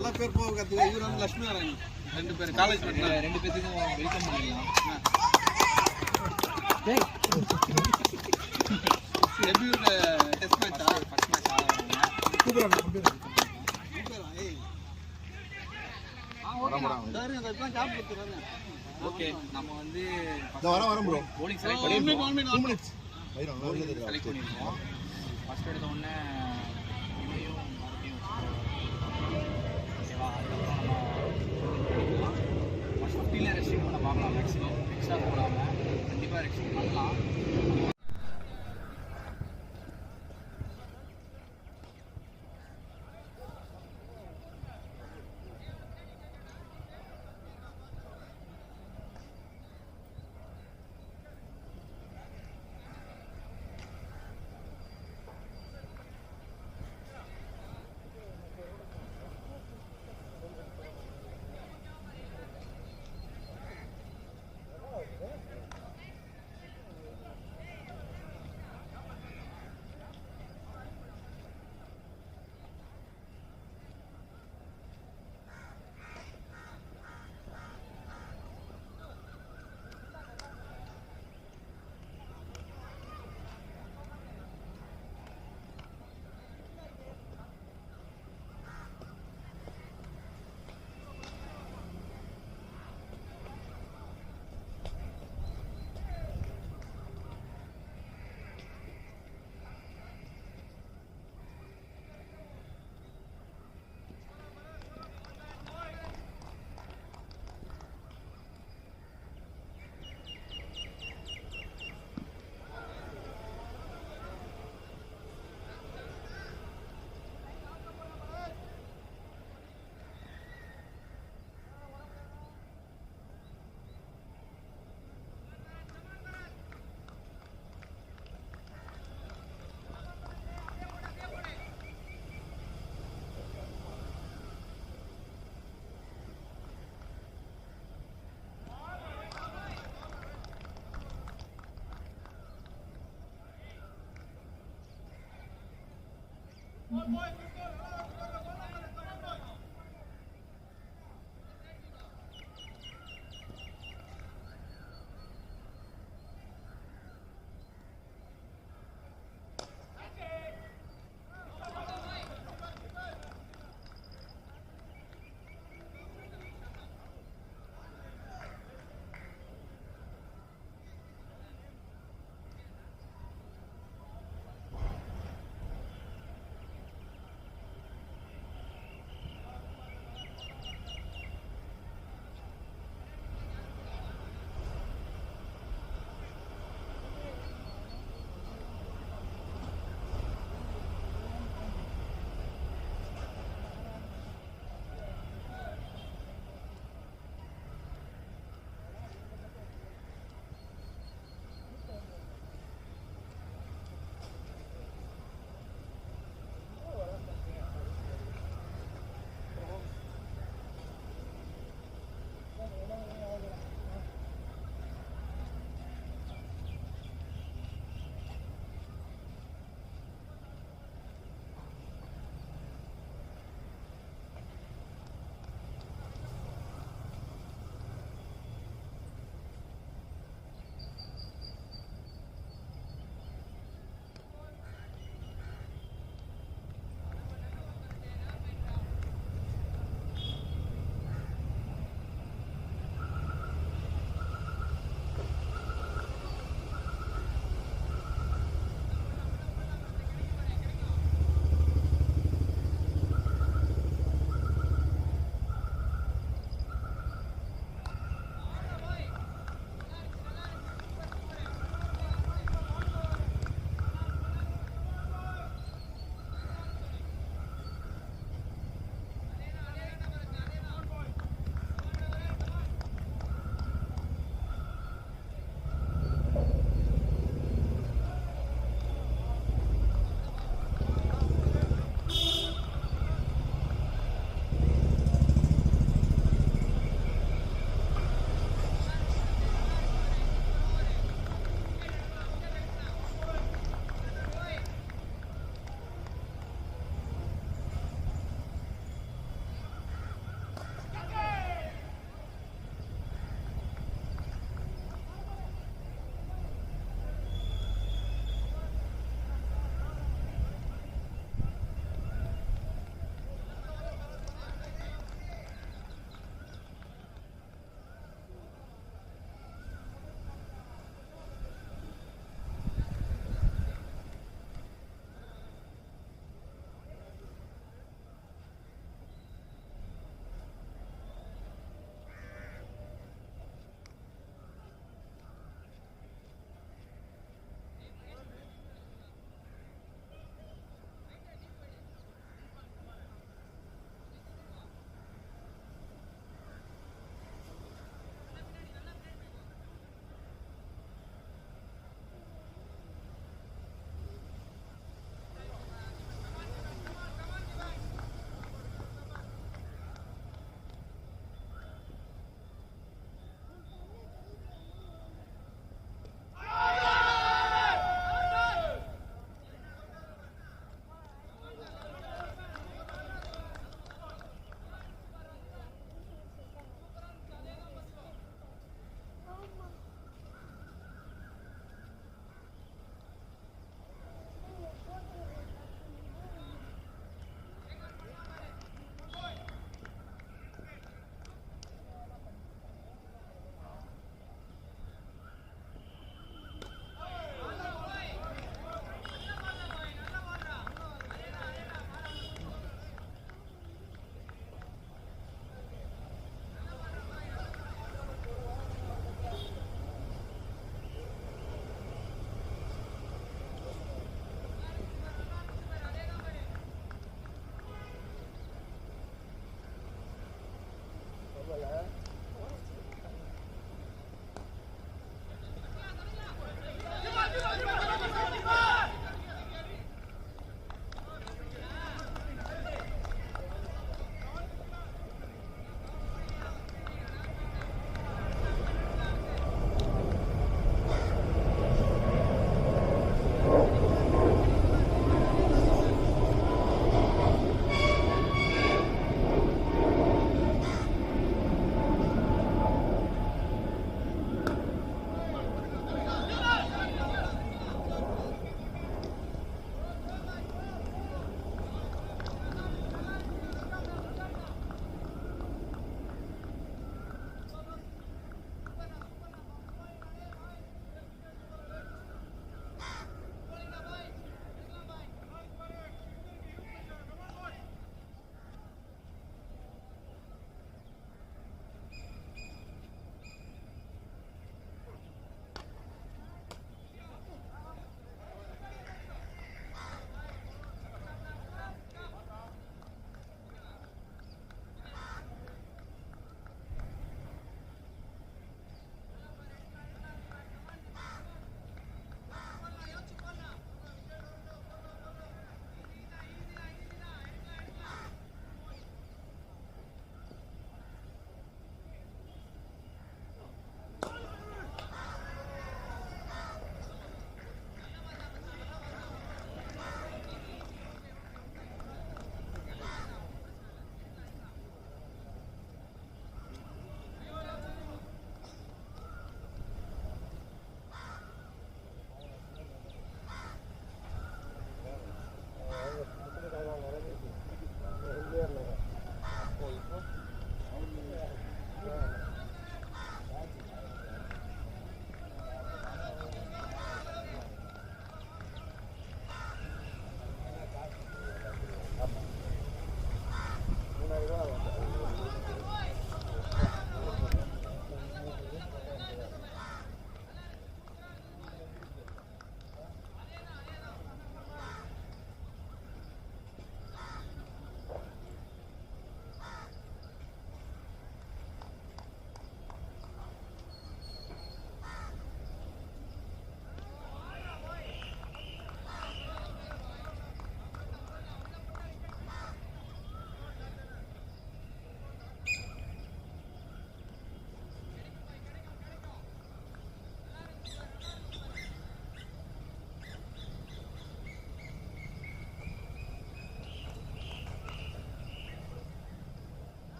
நல்ல பேர் போக கற்றுக்க. இவர் வந்து லட்சுமி நாராயணன், 2 பேர் காலேஜ் படிக்கல. 2 பேத்துக்கும் வெல்கம் பண்ணிடலாம். டெபியூட் டெஸ்ட் மேட்சா? ஃபர்ஸ்ட் மேட்ச் ஆடுறாங்க. ஓகே, நம்ம வந்து வரோம் ப்ரோ. போலிங் செலக்ட் பண்ணிருக்கோம். ஃபர்ஸ்ட் எடுத்த உடனே இதையும் மறுபடியும் ஓகேவா. அதுக்கப்புறம் நம்ம ஃபர்ஸ்ட் 50ல ரெஸ்ட்ரிக்ட் பண்ண பார்க்கலாம். மேக்ஸிமம் எக்ஸ்ட்ரா போடாமல் கண்டிப்பாக ரெஸ்ட்ரிக்ட் பண்ணலாம்.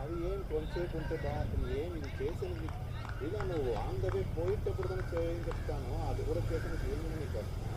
అది ఏం కొంచెంసేపు ఉంటే బాగుంటుంది. ఏం ఇది చేసేది ఇలా నువ్వు ఆన్ ద వే పోయేటప్పుడు కూడా చేయని చెప్తాను. అది కూడా చేసిన ఏమి నీకు వస్తున్నా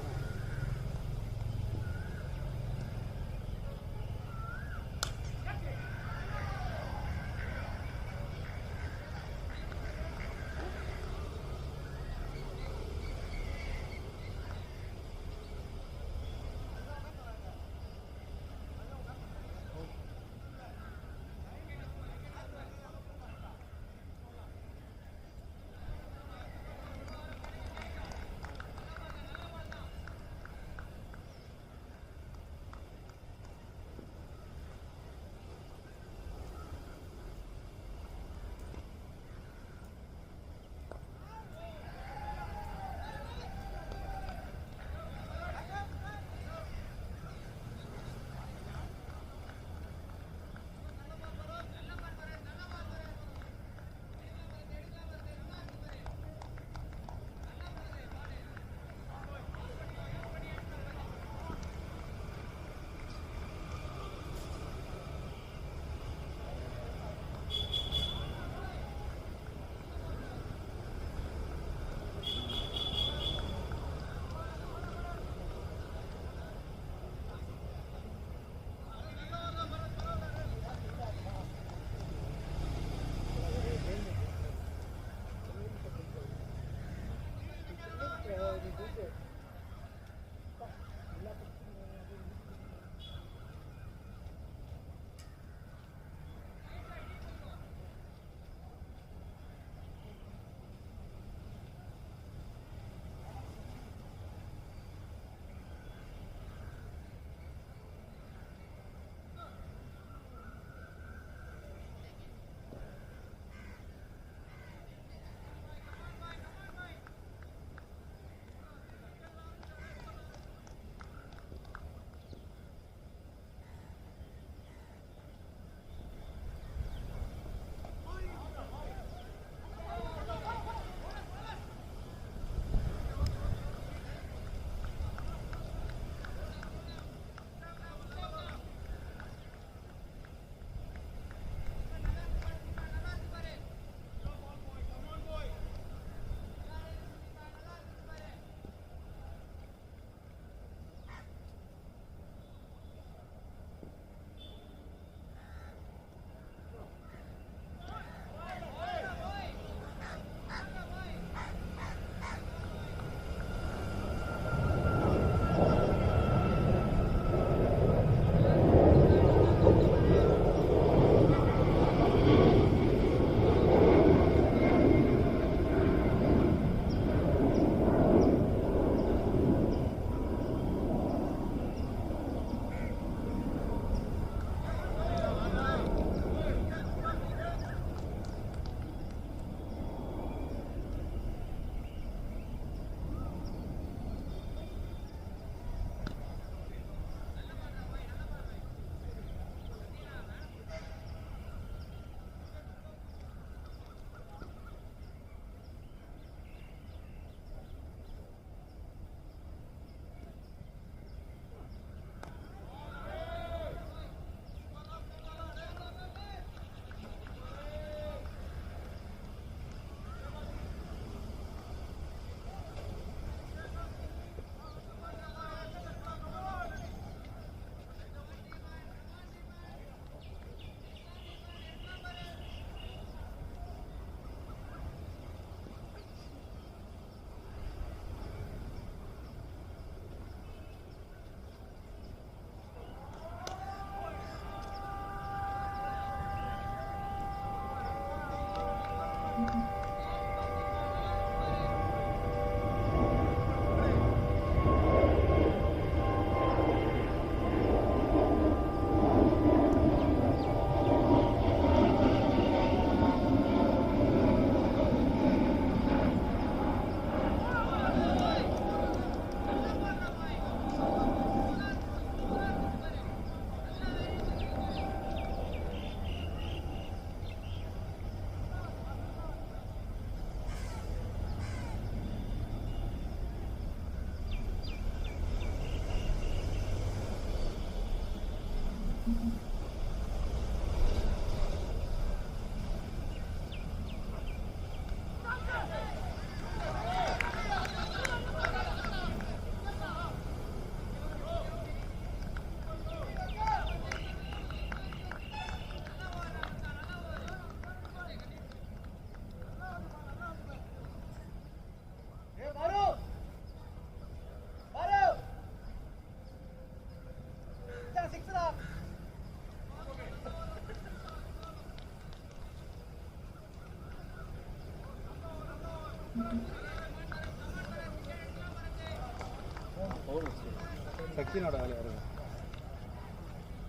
சக்தினோட வேலை வருது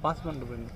பாஸ் பண்ணிட்டு போயிருந்து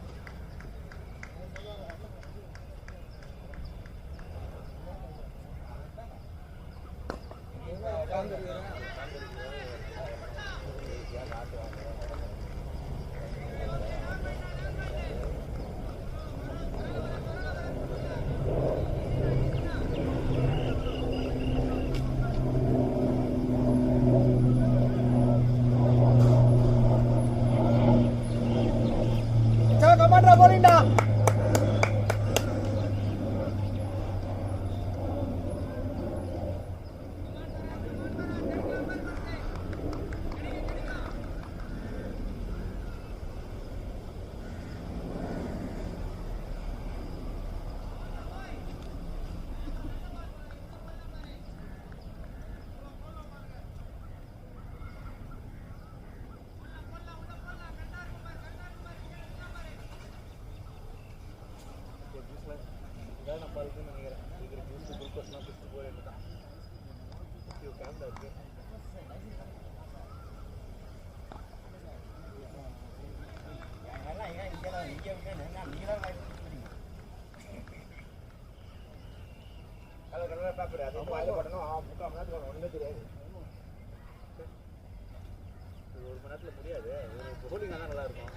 ஒரு மணி நேரத்தில் முடியாது. ஒரு ஹோலிங் தான் நல்லா இருக்கும்.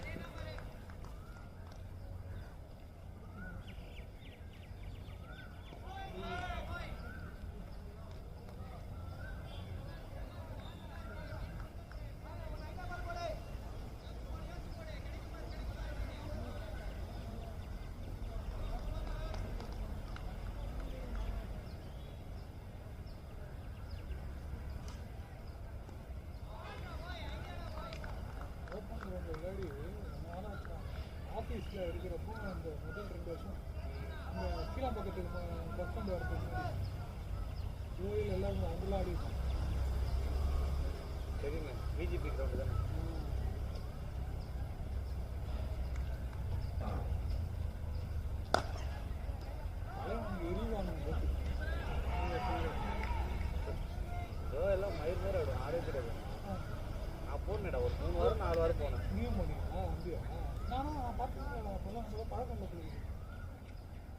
ஆஃபீஸில் இருக்கிறப்போ அந்த முதல் 2 வருஷம் அந்த கீழாம்பக்கத்துக்கு பஸ் ஸ்டாண்ட் வரதுக்கு முன்னாடி கோயில் எல்லாரும் அங்கெல்லாம் ஆடிருக்கோம். சரிங்க, பிஜேபி கிரவுண்டு தானே. அதெல்லாம் அங்கே எரிவாங்க எல்லாம் மயிர் நேரம் ஆடும், ஆடே கிடையாது. நான் போனேடா ஒரு 3 வாரம் 4 வாரம் போனேன். நீயும் போனீங்களா? அப்படியா? நானும் பார்த்துருக்கேன். அப்போல்லாம் சொல்ல பழக்கம் இல்லை.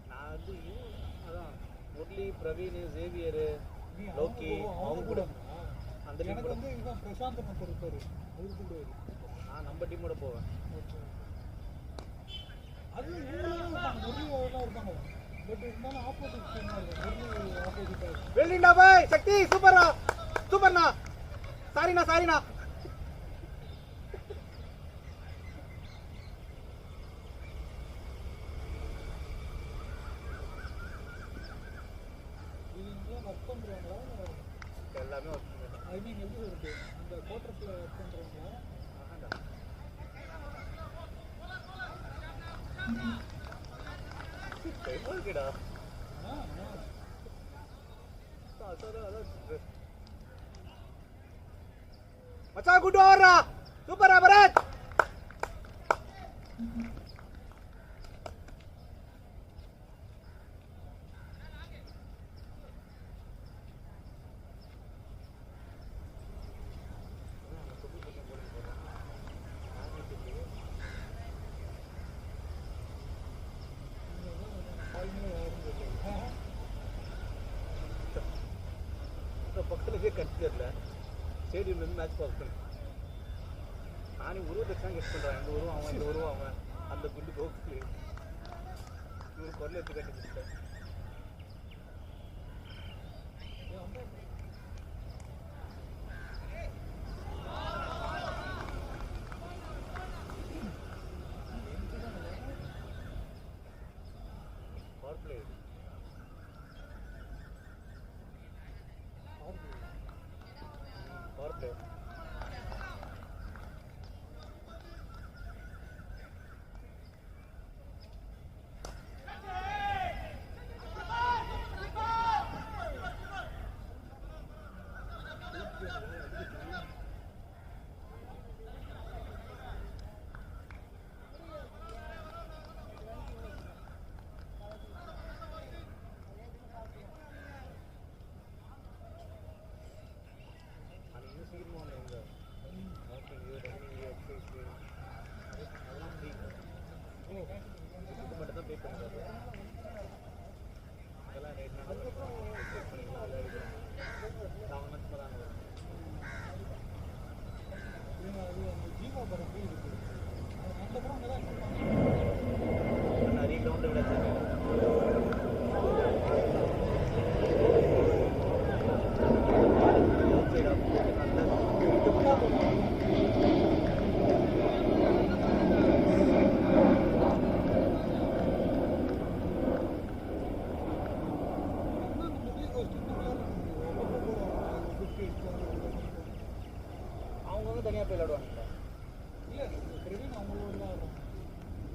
நான் வந்து அதான் முரளி, பிரவீன், ஜேவியரு, லோக்கி அவங்க கூட அந்த டீம் எனக்கு கூட. வந்து இதுதான் பிரசாந்த் ஒருத்தர் இருப்பாரு, அவரு கூட நான் நம்ம டீமோட போவேன். அது இவங்களும் இருப்பாங்க, முரளியெல்லாம் இருப்பாங்க. பட் இருந்தாலும் ஆப்போசிட் டீமாக இருக்கும். முரளி ஆப்போசிட்டாக இருக்கும். வெல்டிண்டா பாய், சக்தி சூப்பர்ண்ணா, சூப்பர்ண்ணா, சாரிண்ணா சாரிண்ணா. ஒர்க் பண்ணுறாங்களா? எல்லாமே ஒர்க் பண்ணுறேன். ஐ மீன் எப்படி இருக்கு அந்த கோட்டர்ஸில் ஒர்க் பண்ணுறாங்களா? ஓகேடா. மச்சா குட் ஓவரா, சூப்பரா பரத். பக்கத்துலேயே கட்டிடல ஸ்டேடியம்லேருந்து மேட்ச் பார்க்குறேன். நானே உருவத்தை தான் கெட் பண்ணுறேன். இந்த உருவம் அவன், இந்த உருவம் அவன், அந்த குண்டு போக்கு இவரு கொல்ல எடுத்து கட்டி கொடுத்தேன்.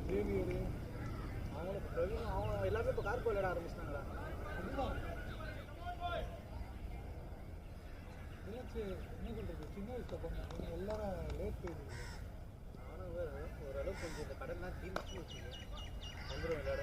சேவியர் அவங்கள பிரவீன் அவங்க எல்லாமே இப்போ கார்போ விளையாட ஆரம்பிச்சிட்டாங்களா? அதுதான் என்ன சொல்றது, சின்ன வயசுல பண்ணாங்க எல்லாரும் லேட் பேஜ். நானும் ஓரளவுக்கு கொஞ்சம் இந்த கடல்லாம் தீமிச்சு வச்சுக்கேன் வந்துடும் விளையாட.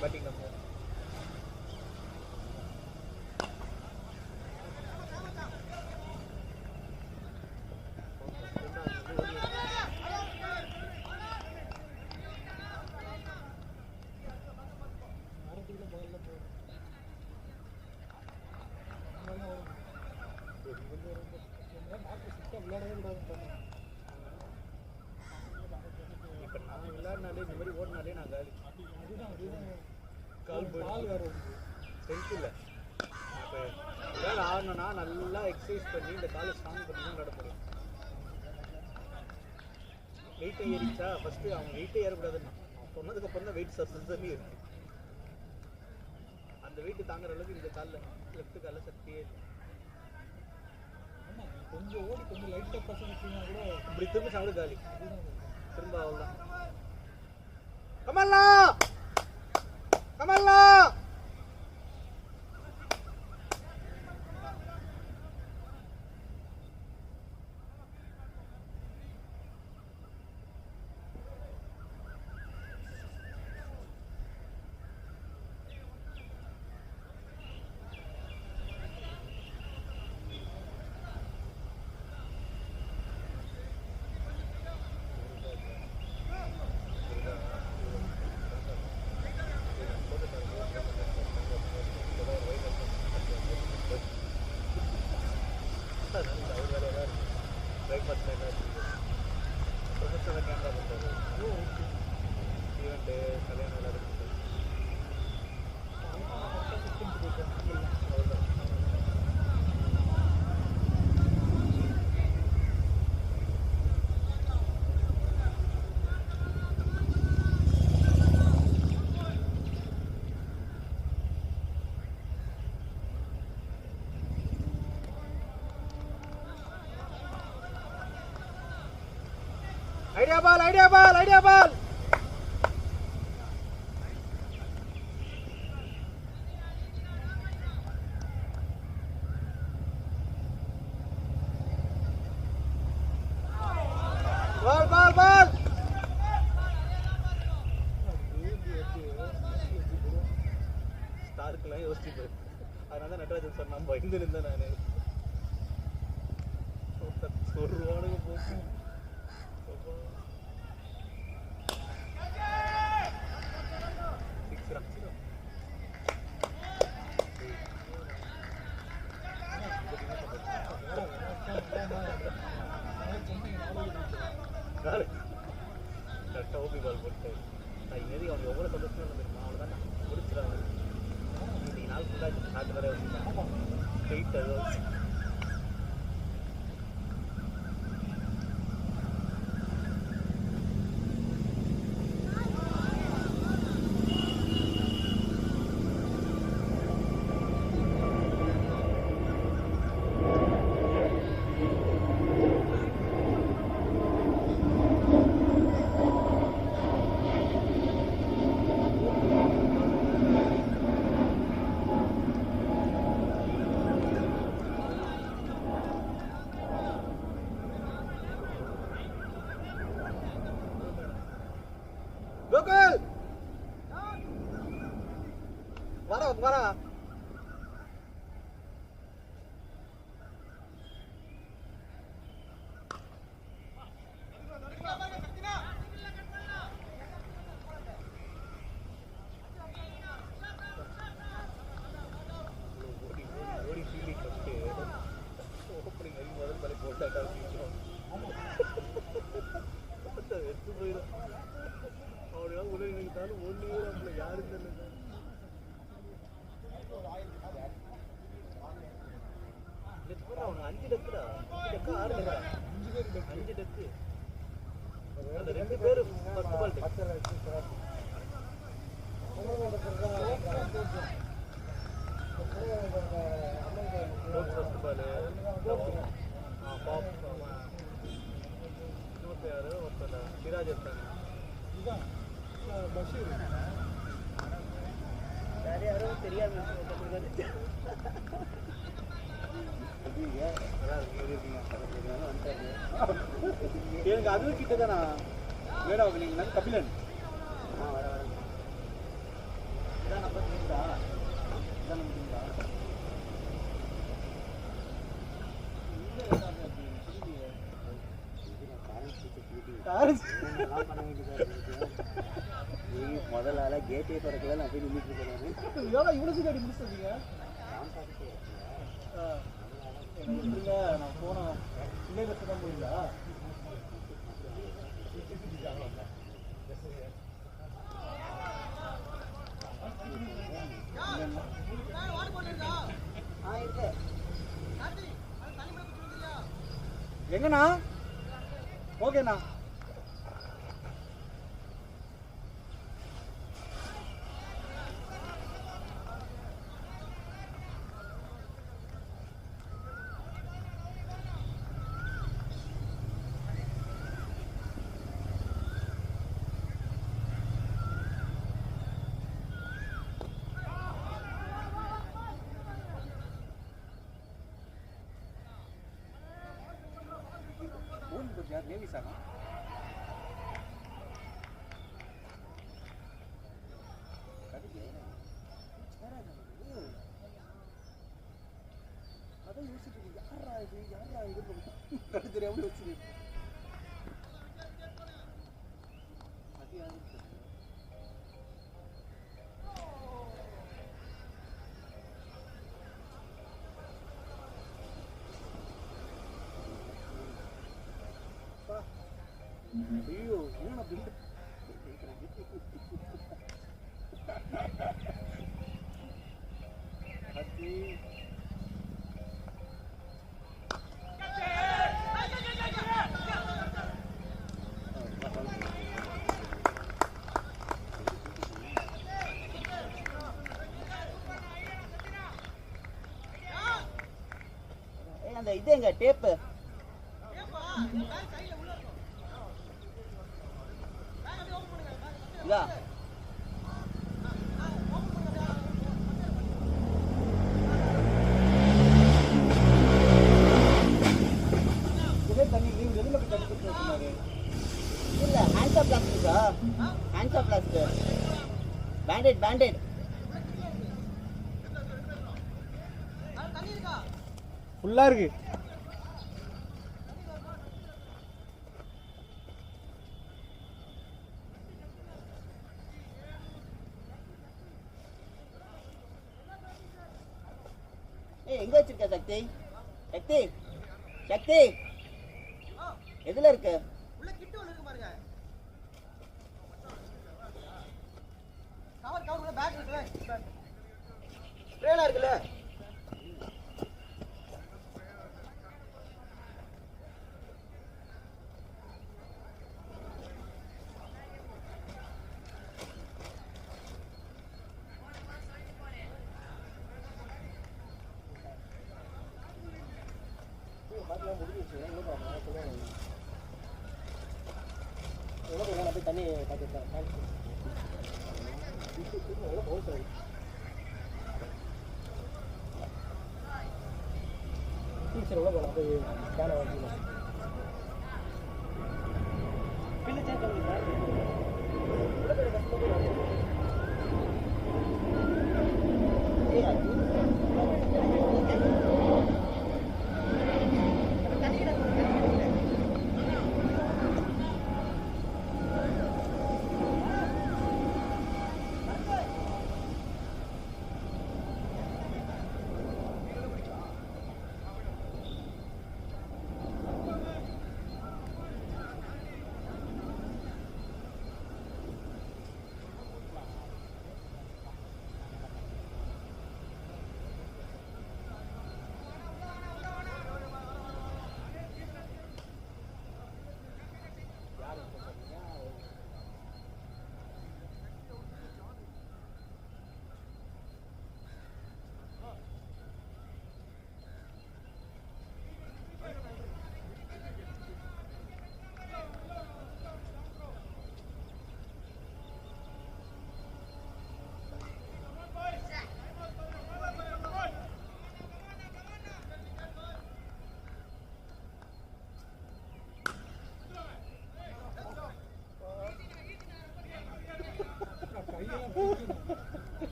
பேட்டிங் நம்ம இப்போ நான் விளையாடினாலே இந்த மாதிரி ஓடினாலே நான் காலி. கால் வேறு ஸ்ட்ரென்த் இல்லை. இப்போ விளையாட ஆடணும்னா நல்லா எக்ஸசைஸ் பண்ணி இந்த காலை ஸ்ட்ராங் பண்ணி தான் விளையாட முடியும். வெயிட்டை ஏறிச்சா ஃபஸ்ட்டு அவங்க வெயிட்டே ஏறக்கூடாதுன்னா சொன்னதுக்கப்புறம் தான் வெயிட் சப்ஸ்டன்ஸே இருக்கு. அந்த வெயிட்டு தாங்குற அளவுக்கு இந்த காலில் லெஃப்ட் காலில் சக்தியே இல்லை. கொஞ்சம் ஓடி கொஞ்சம் லைட்டாக பசங்க கூட இப்படி திரும்ப சாப்பிட காலி. திரும்ப அவ்வளோதான். கமல்லா பிரேக்ஃபாஸ்ட் என்ன ப்ரொஃபஷனல் கேமரா பண்ணுறது ஈவெண்ட்டு கல்யாணம் விளையாடுறது Idea ball, idea ball, idea ball. Ball, ball, ball. ஸ்டார்க்கெல்லாம் யோசிச்சுட்டு அதனால தான் நட்ராஜன் சார் நான் பயந்து இருந்தேன். நான் சொல்லுவானுங்க போச்சு. கரெக்டாக ஓபி பால் போட்டு நான் இங்கே அவங்க எவ்வளோ சந்தோஷமாக இருந்திருக்கேன். அவ்வளோதான் நான் முடிச்சிடாங்க. இன்னைக்கு நாள் ஃபுல்லாக நாட்டு வேற வச்சுருக்கேன். ஸ்ட்ரெயிட் அது வச்சு Gokul! Vara. Odi feeling first. Opening आई मदन पहले बोलता था बीच में. पता है तू बोल और यार बोले नहीं था ना बोल नहीं रहा हम यार इधर அவனுக்கு 5 டக்குடா 5 டக்கு 6 டக்குடா 5 டக்கு அந்த 2 பேரு 10 பால் டக்கு ஃபர்ஸ்ட் பால் பாப் இன்னொருத்தர் யாரு ஒருத்தர் சிராஜ் இருக்காங்க இதுதான் பஷீர் வேற யாரும் தெரியாது எனக்கு அதுவும் கிட்டதானா வேடா நீங்க கபிலன் வர வர இதான் நம்பர் இருந்தா இதான் நம்பர் இருந்தா முதல் ஆளா கேட்டே திறக்கல நான் போய் நின்றுட்டு இருக்கேன் இவ்வளோ சீக்கிரம் முடிச்சிருக்கீங்க இல்லை நான் போனேன் இல்லை பஸ் தான் போயிருந்தா எங்கண்ணா ஓகேண்ணா यार ले भी सका अदा योसिट्टु यारा इदु कट्टु தெரியாம யோசிச்சு அது யாரு ஐயோ என்ன பில்ட் ஹத்தி அந்த இது எங்க டேப் இதா இதே தண்ணி நீங்க எதுல போய் தண்ணி குடிச்சு சொன்னாரு இல்ல ஹேண்ட்ஸ் ஆஃப் பிளாஸ்டிக்கா hands off plastic band-aid band-aid தண்ணி இருக்கா ஃபுல்லா இருக்கு எங்க வச்சிருக்க சக்தி சக்தி சக்தி எதுல இருக்கு உள்ள கிட்ட ஒன்னு இருக்கு பாருங்க கவர் உள்ள பேக் இருக்குல ஸ்ப்ரேல இருக்குல தண்ணி டீச்சர் உள்ள போகலாம் போய் கேன வாங்கிக்கலாம்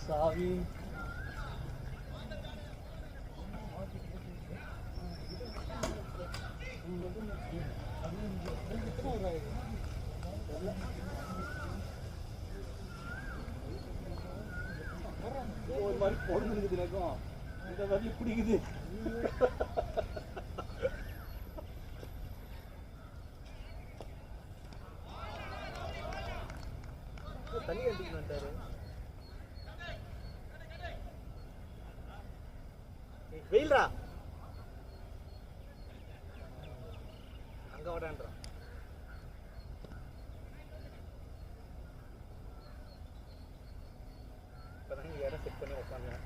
சாவி ஒரு மாதிரி போடுறது எனக்கும் இந்த வரலி பிடிக்குது. தண்ணி அடிக்கணும் வந்துட்டாரு. வெயில்ரா அங்க வரான்றான். இப்பதான் இங்க இடம் செட் பண்ணி உட்காந்தேன்.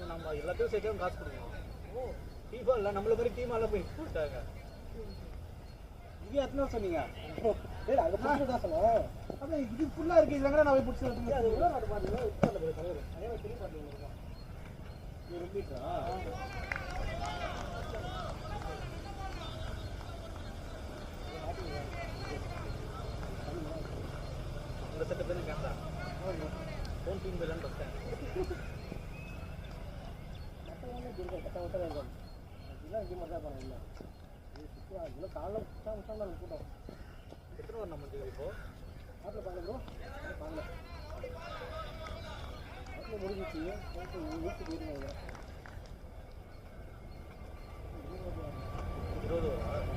நம்ம எல்லாத்தையும் சேர்த்து காசு கொடுக்கணும். டீமா இல்லை நம்மள மாதிரி டீமாலாம் போய் போட்டாங்க. இது எத்தனை சொன்னீங்க? அதான் இது ஃபுல்லாக இருக்கு. இதுல நான் போய் பிடிச்சி அது உள்ள நாட்டு பாருங்க. இந்த செட்டு பேர் கேமரா ஃபோன் டீம் தான் பார்த்தேன். கூட்டம் எத்தனை வரும் நம்ம இப்போ ஆட்டில் பாருங்க ப்ரோ. பாருங்க ஆட்டில் முடிஞ்சிச்சு. வீட்டுக்கு போயிருங்க. 20 வரும்.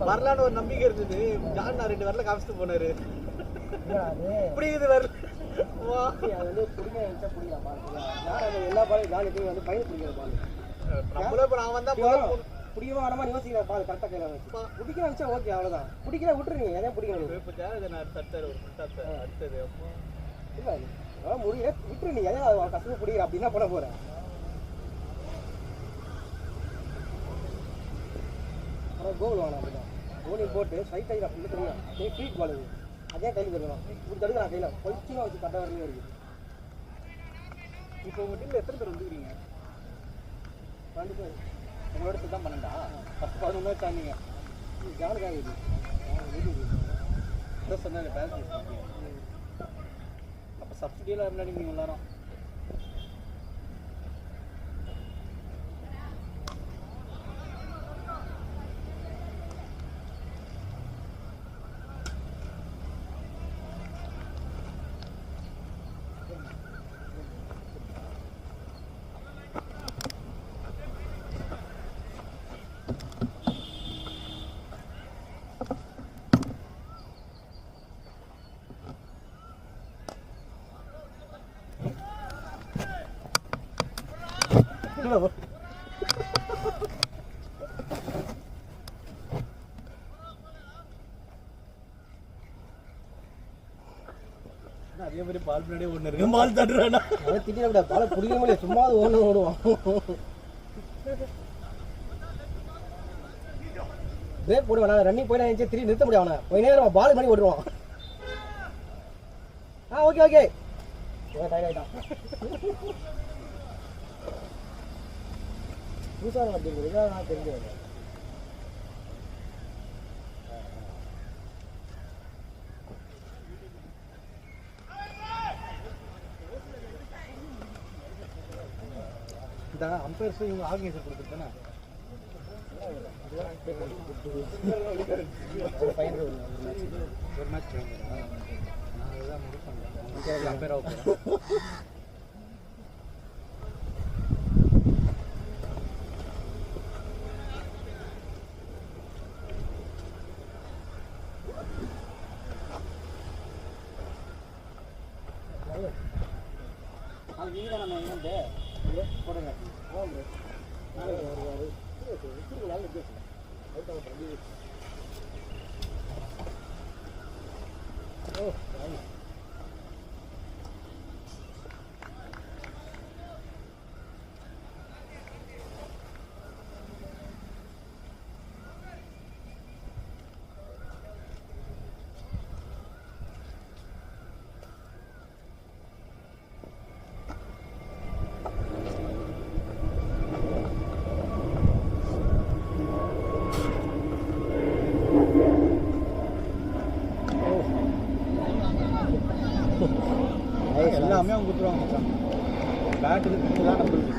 வரலான்னு ஒரு நம்பிக்கை இருந்தது. ஜான் 2 வரல காமிச்சிட்டு போனாரு. இப்படி இது வரல எல்லா பாலும் ஜாலிக்கு வந்து பையன் பிடிக்கிற பால் நம்மளே இப்போ நான் வந்தா பிடிக்கவே வேணாமா யோசிக்கிறேன். பால் கரெக்டாக கையில் பிடிக்க நினச்சா ஓகே அவ்வளோதான். பிடிக்கல விட்டுருங்க. எதாவது பிடிக்கணும். இப்போ நான் தட்டாரு அடுத்தது இல்லை அதான் முடிய விட்டுரு. நீ எதாவது கஷ்டமாக பிடிக்கிற அப்படின்னா பண்ண போகிறேன். அப்புறம் கோல் வாங்கலாம். அப்படிதான் கோலி போட்டு ஸ்ட்ரைட்டாக அப்படி தெரியும். ஃபீட் பால் இது அதே கையில் தருவோம். இப்படி தடுக்கலாம் கையில் கொஞ்சமாக வச்சு கரெக்டாக வரலையே இருக்குது. இப்போ உங்கள் டீமில் எத்தனை பேர் வந்துக்கிறீங்க? 2 பேர். உங்களோட சேர்த்து தான் 12 11 வச்சாங்க. ஜானுக்காக இது சொன்னாங்க பேலன்ஸ். அப்போ சப்சிடியெல்லாம் இருந்தாடி நீங்கள் எல்லாரும் அதே மாதிரி பால் பின்னாடியே ஒன்று இருக்கு. பால் தட்டுறானா திட்டிட பாலை பிடிக்க முடியாது. சும்மா ஒன்று ஓடுவான். பிரேக் போடுவான். ரன்னிங் போய் நான் திரும்பி நிறுத்த முடியும். அவனை போய் நேரம் பால் பண்ணி ஓடுவான். ஓகே ஓகே டயர்ட் ஆகிட்டான். புதுசாக வண்டிங்க இதாக நான் தெரிஞ்சது. இந்த அம்பையர்ஸும் இவங்க ஆர்கனைசர் கொடுத்துருக்கேன்னா ஒரு மேட்ச் நான் அதுதான் முடிப்பேன். அம்பையராக போகிறேன். நீங்கள் தான் நம்ம வந்து ஃபோட்டோகிராஃபி நாளைக்கு வருவார் திருவிழாவில் வித்தியாசம் ஓ எல்லாமே அவங்க கொடுத்துருவாங்க மச்சான். பேட்டுக்கு திட்டு தான் நம்மளுக்கு.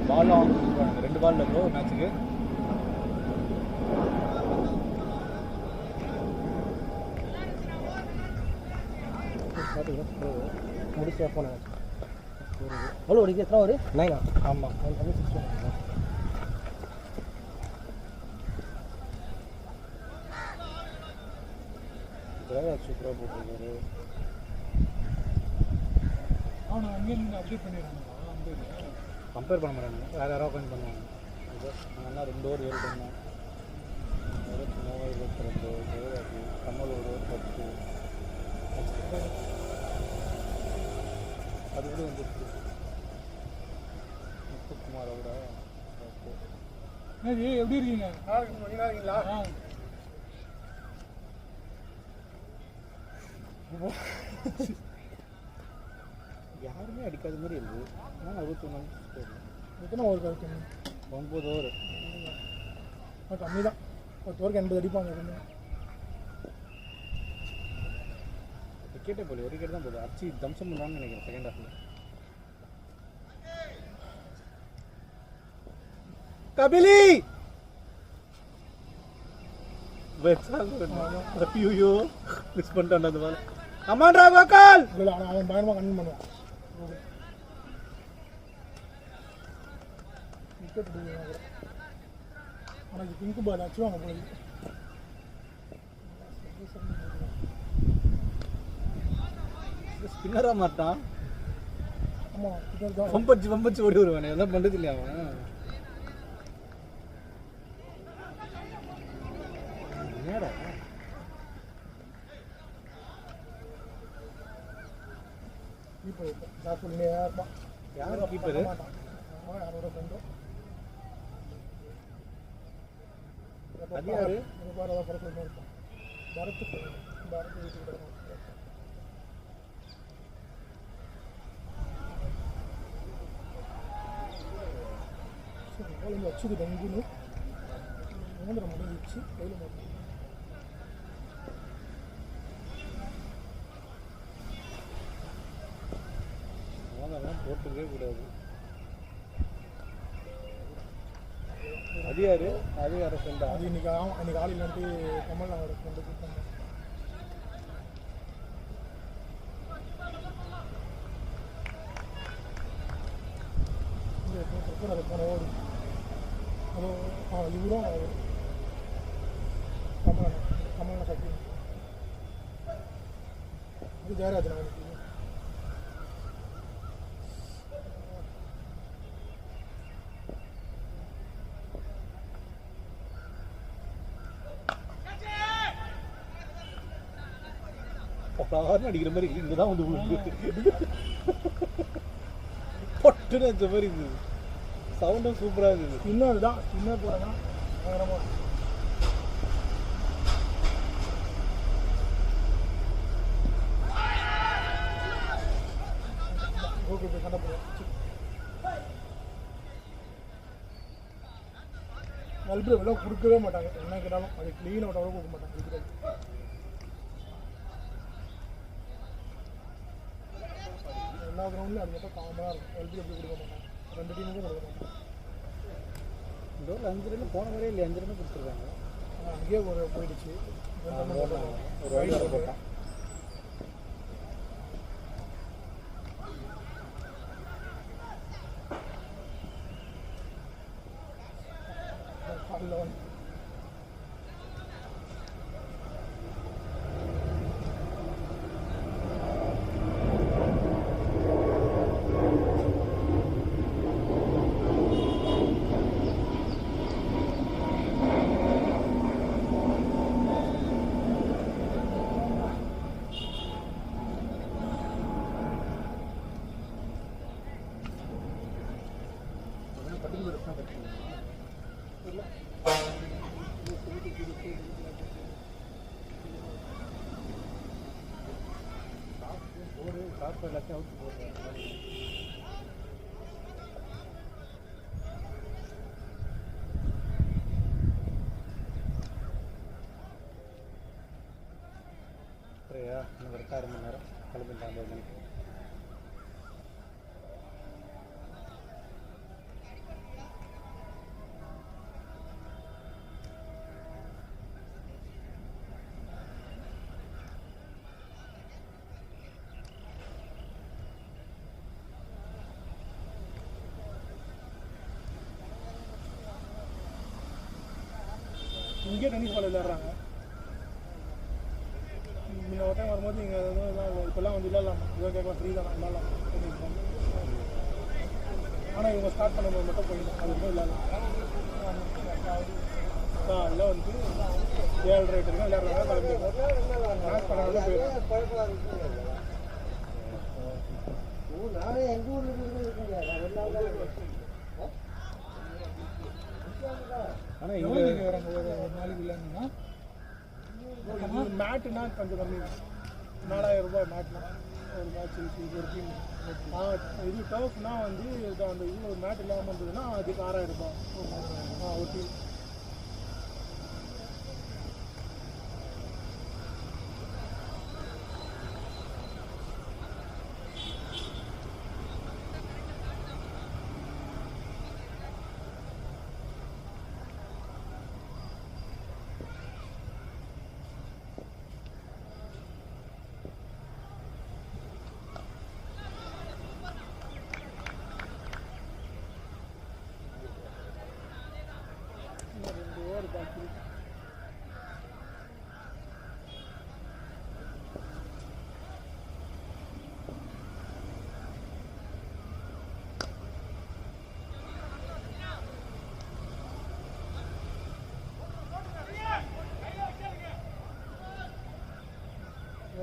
பாலும் அவங்க கொடுத்துருவாங்க. 2 பால் ப்ரோ மேட்ச்சுக்கு. முடிச்சு போனேன் எவ்வளோ ஒரு எத்தனை ஒரு 9 ஆமாம். சூப்பராக போட்டிருக்காரு. அவனை அங்கே நின்று அப்டேட் பண்ணிடுறாங்க அந்த கம்பேர் பண்ண மாட்டாங்க. வேறு யாரோ உட்காந்து பண்ணுவாங்க. நாங்கள் 2 ஓவர் 7 பண்ணோம். 22 ஜெயராஜ் கமல் ஒரு ஓவர் 10 அது கூட வந்துருச்சு. முத்துக்குமாரோட ஓகே எப்படி இருக்கீங்க? இருக்கீங்களா? யாருமே அடிக்காத மாதிரி இருக்குது. ஆனால் 61 எத்தனை ஓவர் கரெக்ட்? 9 ஓவர். கம்மி தான். 10 ஓவருக்கு 80 அடிப்பாங்க எப்பவுமே. விக்கெட்டே போல ஒரு விக்கெட் தான் போகுது. அடிச்சு தம்சம் பண்ணுவான்னு நினைக்கிறேன் செகண்ட் ஹாஃபில். கபிலி ஐயோ மிஸ் பண்ணிட்டான் அந்த பால். கமாண்டா கோகால். இல்லை ஆனால் அவன் பயங்கரமாக கன்வின் பண்ணுவான். விக்கெட் ஆனால் பிங்க் பால் வச்சுவாங்க போய். ஸ்பின்னரா மாட்டான். ஆமாம் பம்பச்சு ஓடி வருவானே. எல்லாம் பண்ணுறது இல்லையா அவன்? என்னடா கீப்பர் சொல்லியே இருப்பான். யார் கீப்பரு? யாரோட ஃப்ரெண்டும் அது யாரு? பாரத படத்தில் இருப்பான். பரத்து வீட்டுக்கு கோலிங்க வச்சுது டெங்குன்னு மூந்திர மணி வச்சு கையில் மாட்டோம். அதெல்லாம் போட்டுக்கவே கூடாது. அது யாரு? அது யார ஃப்ரெண்டா? அது இன்னைக்கு ஆளில் வந்து கமல் அவரோட ஃப்ரெண்டு கூப்பிட்டாங்க. அதை போன ஓடு அது இவரும் கமலண்ணா சக்தி அது ஜெயராஜன் அவனுக்கு. அடிக்கிற மாதிரி இங்கதான் வந்து பொட்டுன்னு வச்ச மாதிரி இருந்தது. சவுண்டும் சூப்பராக இருந்தது. இன்னும் அதுதான் இன்னும் போகிறேன்னா பயங்கரமாக ஓகே சண்டை போடுவோம். நல்பு எல்லாம் கொடுக்கவே மாட்டாங்க. என்ன கேட்டாலும் அது க்ளீன் அவுட் அவ்வளோ கொடுக்க மாட்டாங்க. எல்லா கிரவுண்ட்லையும் அது மட்டும் காமனாக இருக்கும். நல்பு எப்படி கொடுக்க மாட்டாங்க. 2 டீமுக்கும் கொடுக்க மாட்டாங்க. இந்த ஒரு 5 ரன் போன வரையும் இல்லை. 5 ரன் கொடுத்துருக்காங்க. ஆனால் அங்கேயே ஒரு போயிடுச்சு. ஒரு வயது போட்டான். காலில் வந்து இப்போ எல்லாத்தையும் அவுத்து போடுறேன். சரியா இன்னும் கரெக்டாக 6 மணி நேரம் கிளம்பிட்டான் 9 மணிக்கு. இங்கே டென்னிஸ் பால் விளையாடுறாங்க. முன்ன ஒரு டைம் வரும்போது இங்கே இப்போல்லாம் வந்து விளையாடலாம், இவன் கேட்கலாம் ஃப்ரீ தான் விளையாடலாம் டென்னிஸ் பால். ஆனால் இவங்க ஸ்டார்ட் பண்ணும்போது மட்டும் போயிடும், அது மட்டும் விளையாடலாம். காலையில் வந்து 7:30 வரைக்கும் விளையாடுறாங்க, கிளம்பி மேட்ச் பண்ணாலும் போயிடும். நானே எங்கள் ஊரில் இருக்கீங்க ஆனால் எவ்வளோ நீங்கள் வராங்க ஒரு நாளைக்கு இல்லைன்னா மேட்டுனா கொஞ்சம் கம்மி தான். 4000 ரூபாய் மேட்னா ஒரு மேட்ச் ஒரு டீம். இது டர்ஃப்னா வந்து அந்த இது ஒரு மேட் இல்லாமல் இருந்ததுன்னா அதுக்கு 6000 ரூபாய் ஒரு டீம்.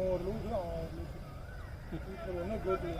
ஒரு லூஸு ஒரு ஒன்று கோட்டு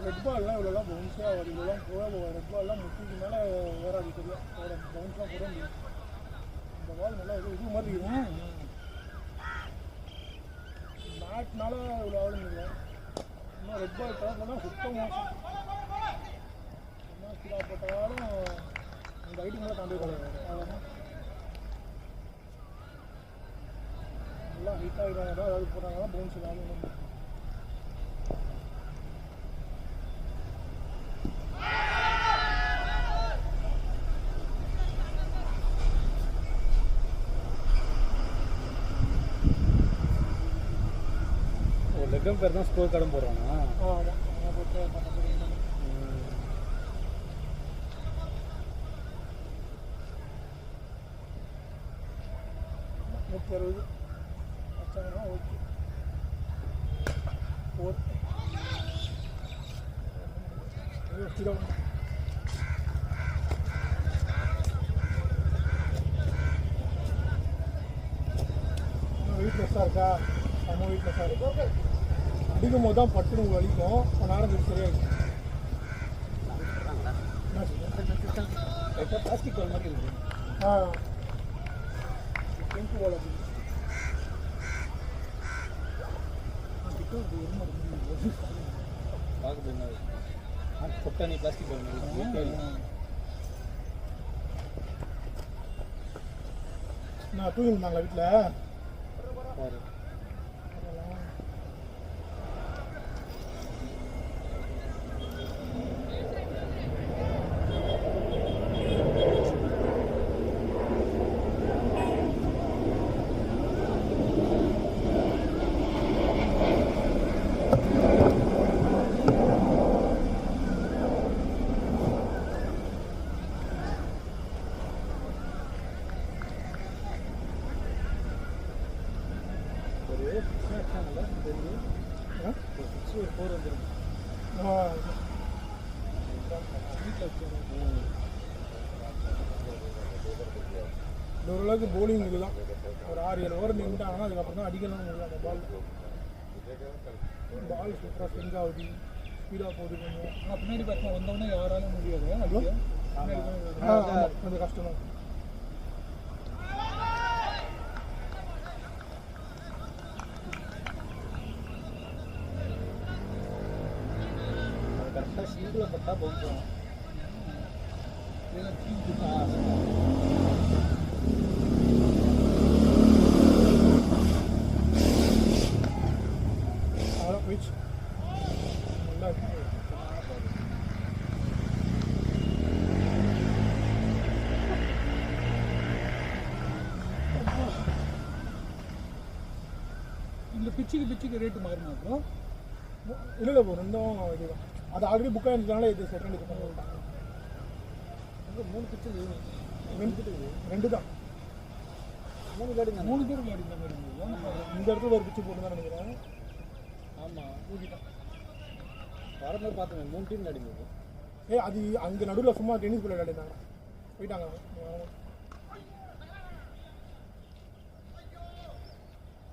ரெட் பால்லாம் இவ்வளோலாம் பவுன்ஸாக வரும், இவ்வளோலாம் போக ரெட் பால்லாம் முட்டிக்கு மேலே ஏறாது, தெரியும் பவுன்ஸ்லாம் போட முடியும். இந்த பால் நல்லா இது மாதிரி இருக்கும். மேட்னால இவ்வளோ ஆளுங்க இன்னும் ரெட் பால் டர்ஃப்லாம் சுத்தம் மோசம். என்ன சீரா போட்டாலும் இந்த ஐடி மேலே தாண்டி கிடையாது. அவ்வளோதான் நல்லா ஹீட் ஆகிடுவாங்க, ஏதாவது போட்டாங்கன்னா பவுன்ஸ் ஆகணும். லெக்கம் பேர் தான் ஸ்கோர் கார்டும் போடுறானா? ஆமாம் போட்டு 160 வச்சாங்கன்னா ஓகே. வெயிட்லெஸ்ஸாக இருக்கா? நம்ம வெயிட்லெஸ்ஸாக இருக்கா? அடிக்கும் போது தான் பட்டுன்னு வலிக்கும், ஆரம்பிச்சு சரியாயிடும். பிளாஸ்டிக் பால் மாதிரி இருக்கு. பெங்கு போல பார்க்க பொட்டானி பிளாஸ்டிக் பால் மாதிரி. நான் தூங்கிருந்தாங்களா வீட்டில்? பாரு ஓரளவுக்கு bowling இதுதான் ஒரு 6-7 ஓவர் நின்றாங்கன்னா அதுக்கப்புறம் தான் அடிக்கலாம் முடியும் அந்த பால் சூப்பராக ஸ்விங் ஆகுது ஸ்பீடாக போகுது கொஞ்சம் ஆனால் பின்னாடி பார்த்தா வந்தோடனே யாராலும் முடியாது கொஞ்சம் கஷ்டம் தான் கரெக்டாக ஷீல்டில் பட்டா போகும் போயிடுச்சு நல்லா இருக்கு இந்த பிச்சுக்கு ரேட்டு மாறுமா அப்புறம் இல்லை ப்ரோ ரெண்டும் இதுதான் அது ஆல்ரெடி புக் ஆகிருந்ததுனால இது செகண்ட் இது பண்ணிட்டாங்க 3 பிச்சு ரெண்டு தான் 3 விளையாடுங்க 3 பேர் விளையாடின மாதிரி இருந்தது இந்த இடத்துல ஒரு பிச்சு போட்டு தான் நினைக்கிறேன் ஆமாம் ஊதிட்டான் வரும்போது பார்த்துங்க 3 டீம் விளையாடுங்க அது அங்கே நடுவில் சும்மா டென்னிஸ் பிள்ளை விளையாடினாங்க போயிட்டாங்க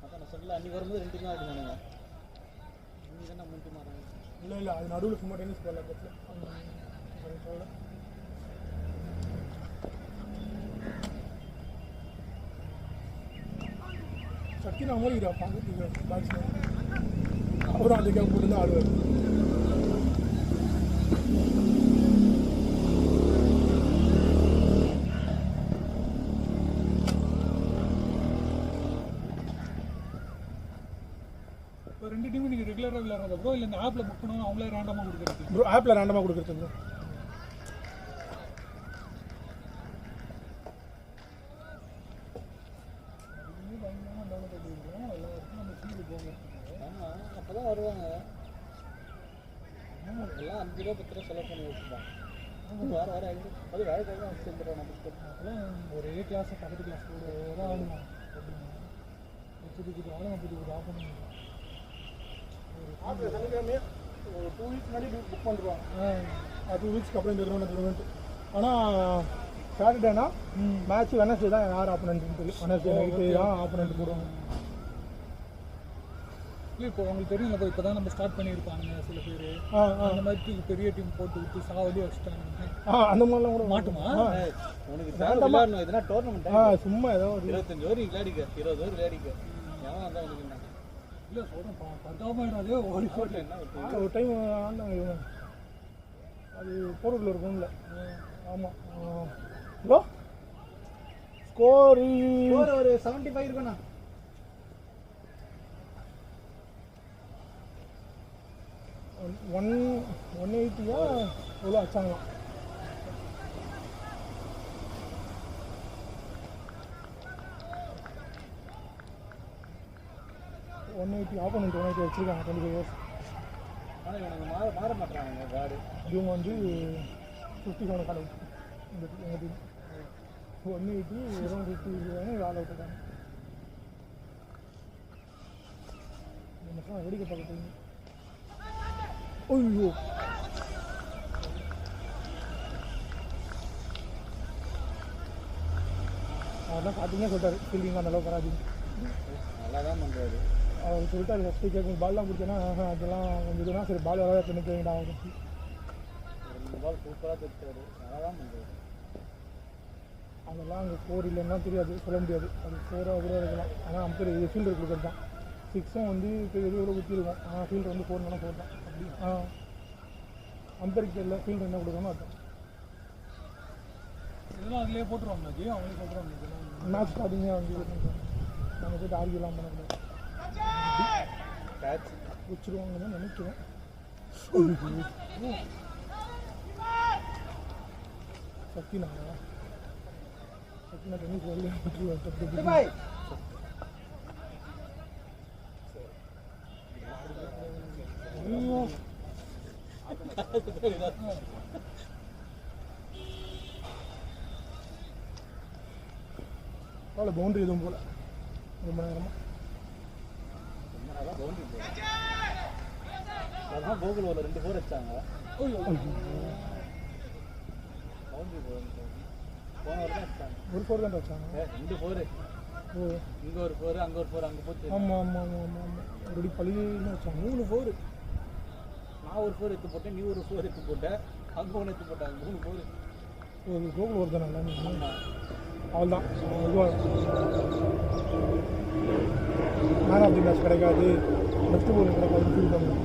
அதான் நான் சொல்லல அன்றைக்கி வரும்போது 2 டீம் தான் ஆடினானுங்க இன்னைக்கு தானே 3 டீம் ஆடுறாங்க இல்லை அது நடுவில் சும்மா டென்னிஸ் பிள்ளை பற்றில சக்தி நான் மாதிரி பார்க்கறதுக்கு பேட்ஸ்மேன் அவரும் அந்த கேம் போட்டு தான் ஆடுவார் இப்போ 2 டீமும் நீங்கள் ரெகுலராக விளையாடுறதா ப்ரோ இல்லை இந்த ஆப்பில் புக் பண்ணணும் அவங்களே ரேண்டமாக கொடுக்குறது ப்ரோ ஆப்பில் ரேண்டமாக கொடுக்குறது ப்ரோ ஆமாம் அப்போ தான் வருவாங்க எல்லாம் 5 ரூபா 10 ரூபா செலவு பண்ணி வச்சுருப்பாங்க வாரம் அது வேலைக்காக தான் வச்சுருந்துடுறோம் நம்ம அதெல்லாம் ஒரு ஏ கிளாஸ் பக்கத்து கிளாஸ் கூட தான் ஆகணும் புது ஆளுங்க புது ஆஃப் பண்ணி ஒரு சனிக்கிழமையே ஒரு 2 வீக்ஸ் முன்னாடி புக் பண்ணிடுவாங்க 2 வீக்ஸ்க்கு அப்புறம் இந்த டோர்னமெண்ட் ஆனால் சாட்டர்டேனா மேட்ச் வெனஸ்டே தான் யார் ஆப்போனன்ட்னு தெரியும் வெனஸ்டே நைட்டு தான் ஆப்போனன்ட் போடுவாங்க இல்லை இப்போ உங்களுக்கு தெரியும் இல்லை இப்போ தான் நம்ம ஸ்டார்ட் பண்ணியிருப்பாங்க சில பேர் அந்த மாதிரி பெரிய டீம் போட்டு விட்டு சாவடி வச்சுட்டாங்க அந்த மாதிரிலாம் கூட மாட்டுமா உனக்கு விளையாடணும் எதுனா டோர்னமெண்ட் சும்மா ஏதோ ஒரு 25 ஓவர் விளையாடிக்க 20 ஓவர் விளையாடிக்க எவன் வந்தால் உனக்கு இல்லை சொல்கிறேன் பத்தாமாயிடாதே ஓடி கோட்டில் என்ன ஒரு டைம் ஆண்டாங்க இவங்க அது போரூரில் இருக்கும்ல ஆமாம் ப்ரோ ஸ்கோர் ஒரு 75 இருக்குண்ணா 180 எவ்வளோ வச்சாங்க ஆப்போனன்ட் 180 வச்சுருக்காங்க 25 இயர்ஸ் ஆனால் இவனுக்கு மாற மாட்டுறாங்க கார்டு இவங்க வந்து 57 கால் அவுட் இந்த எங்கள் டீம் 180 வெறும் 50 ஆல் அவுட் இருக்காங்க வெடிக்க பார்க்க ஐயோ அதெல்லாம் பார்த்தீங்கன்னா சொல்லிட்டாரு ஃபீல்டிங் அந்த அளவுக்கு வராது நல்லா தான் பண்ணுறாரு அவர் சொல்லிட்டாரு ஃபஸ்ட்டு கேட்கும் பால்லாம் கொடுத்தேன்னா அதெல்லாம் கொஞ்சம் இதுனா சரி பால் வராத பண்ணிக்க வேண்டாம் அவருக்கு 2 பால் சூப்பராக தெரிஞ்சாரு நல்லா தான் பண்ணுறாரு அதெல்லாம் அங்கே 4 இல்லைன்னா தெரியாது சொல்ல முடியாது அது 4 கூட இருக்கலாம் ஆனால் அம்பேர் இது ஃபீல்டர் கொடுக்குறது தான் 6 வந்து இப்போ எவ்வளோ குத்திருக்கும் ஆனால் ஃபீல்டர் வந்து 4 4 தான் அப்படி அம்பேருக்கு தெரியல ஃபீல்டர் என்ன கொடுக்கணும் அதுதான் இதெல்லாம் அதிலே போட்டுருவாங்க ஜி அவங்களே போட்டுருவாங்க இதெல்லாம் மேட்ச் ஸ்டார்டிங்கே வந்து நம்ம போய்ட்டு ஆர்கியூலாம் பண்ணக்கூடாது கேட்ச் வச்சுருவாங்கன்னு நினைக்கிறேன் சக்தினா டென்னிஸ் வரல அவ்வளோ பவுண்டரி எதுவும் போல ரொம்ப நேரமாக பவுண்டரி அதான் கோகுல் ஒரு 2 போர் வச்சாங்க பவுண்டரி போர் போன வருடம் வச்சாங்க. ஒரு 4 தான் வச்சாங்க. 2 4. ஓ இங்கே ஒரு 4 அங்கே ஒரு 4 அங்கே போச்சு. ஆமாம் ஆமாம் ஆமாம் ஆமாம் ஆமாம் ரெடி பள்ளியில வச்சாங்க 3 4. நான் ஒரு 4 எடுத்து போட்டேன், நீ ஒரு 4 எடுத்து போட்ட, அங்கே ஒன்று எடுத்து போட்டாங்க. 3 4. ஒரு கோகுல் வருது நல்லா அவள் தான் இதுவாக மேன் ஆஃப் தி மேட்ச் கிடைக்காது, பெஸ்ட் போல் கிடைக்காதுன்னு ஃபீல் பண்ணுவேன்.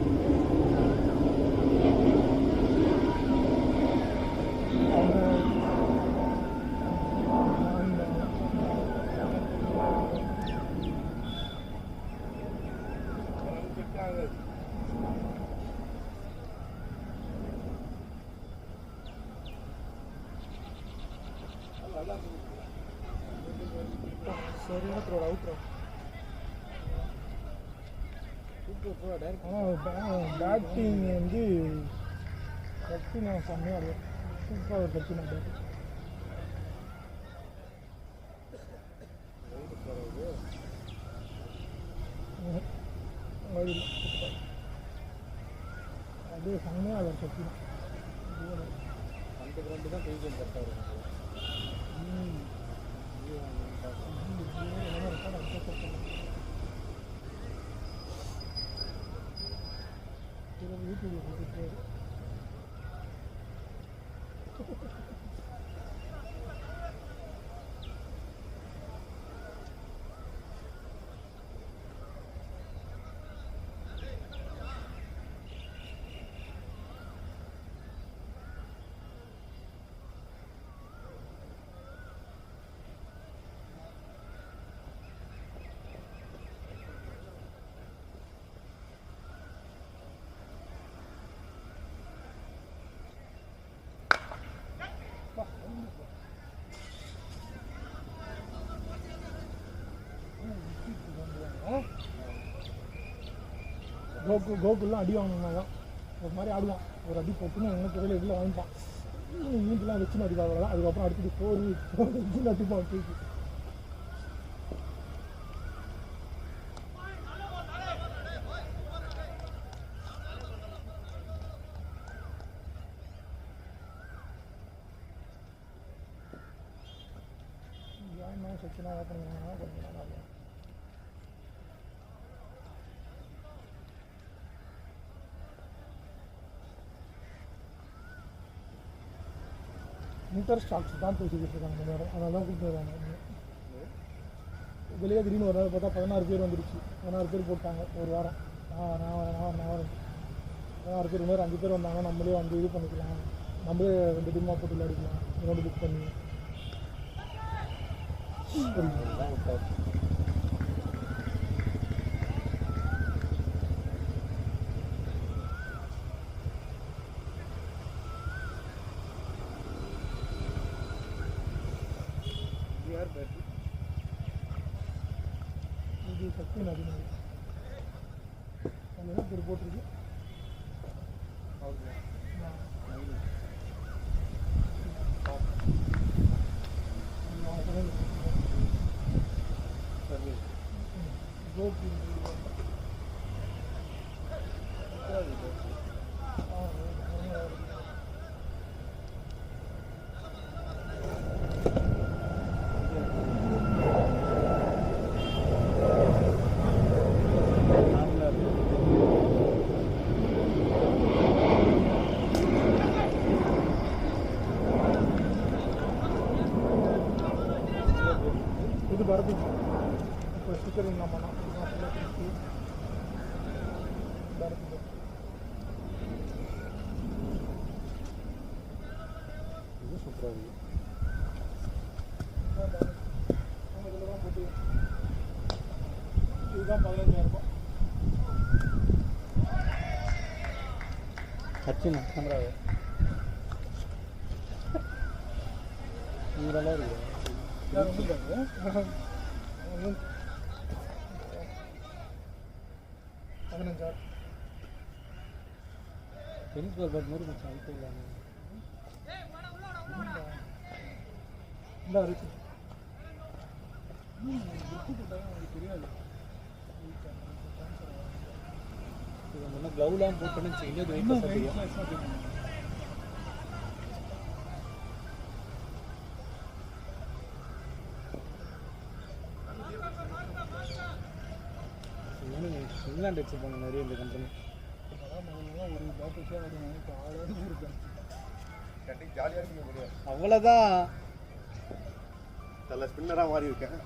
அவங்க சரியான த்ரோட அவுட் ஆனால் பேட்டிங் வந்து கட்டினா செம்மையாக இருக்கும். சூப்பராக கட்டினா பேட்டிங் அப்படியே செம்மையாக இருக்கும் கட்டினா. அந்த கிரவுண்டு தான் பெரிய கரெக்டாக இருக்கும். யூடியூப்ல போட்டுட்டு கோகுல்லாம் அடி வாங்கினா தான் ஒரு மாதிரி ஆடுவான். ஒரு அடி போட்டுன்னு என்ன தெரியல இதில் வாங்கிப்பான். மூஞ்சிலாம் வச்சுன்னு அடிக்காக தான். அதுக்கப்புறம் அடுத்தது 4 அடிப்பான் தூக்கி. ஏன் சச்சினா ஓப்பன் பண்ணாங்கன்னா கொஞ்சம் நல்லா இருக்கும். இன்டர் ஸ்டாக்ஸ் தான் பேசிக்கிட்டு இருக்காங்க இந்த நேரம். அதனால தான் கூப்பிட்டு வருவாங்க. வெளியே திடீர்னு ஒரு நாள் பார்த்தா 16 பேர் வந்துருச்சு. 16 பேர் போட்டாங்க ஒரு வாரம். நான் 16 பேர் இன்னொரு 5 பேர் வந்தாங்கன்னா நம்மளே வந்து இது பண்ணிக்கலாம், நம்மளே 2 டீமாக போட்டு விளையாடிக்கலாம் இன்னொரு புக் பண்ணி. இது சக்தி நதிநாள் அது என்ன பேர் போட்டிருக்கு? இது பரது இப்போ ஸ்டிக்கர் நம்ம பரது இது சூப்பராக இருக்குது. இதில் தான் போட்டு இதுதான் 15,000 சச்சின் கேமராவே நல்லா இருக்குது. டென்னிஸ் பால் பேட் மாதிரி கொஞ்சம் அழுத்த இல்லாமல் இந்த இருக்கு. தெரியாது. இது க்ளவுலாம் போட்டோன்னு செய்ய தெரியும். இங்கிலாந்து வச்சுருப்பாங்க நிறைய இந்த கம்பெனி. ஒரு பேட்டரிஸாக ஆடுவாங்க. இப்போ ஆளாக இருக்கேன். ஜாலியாக இருக்கு முடியும். அவ்வளோதான். நல்ல ஸ்பின்னராக மாறி இருக்கேன்.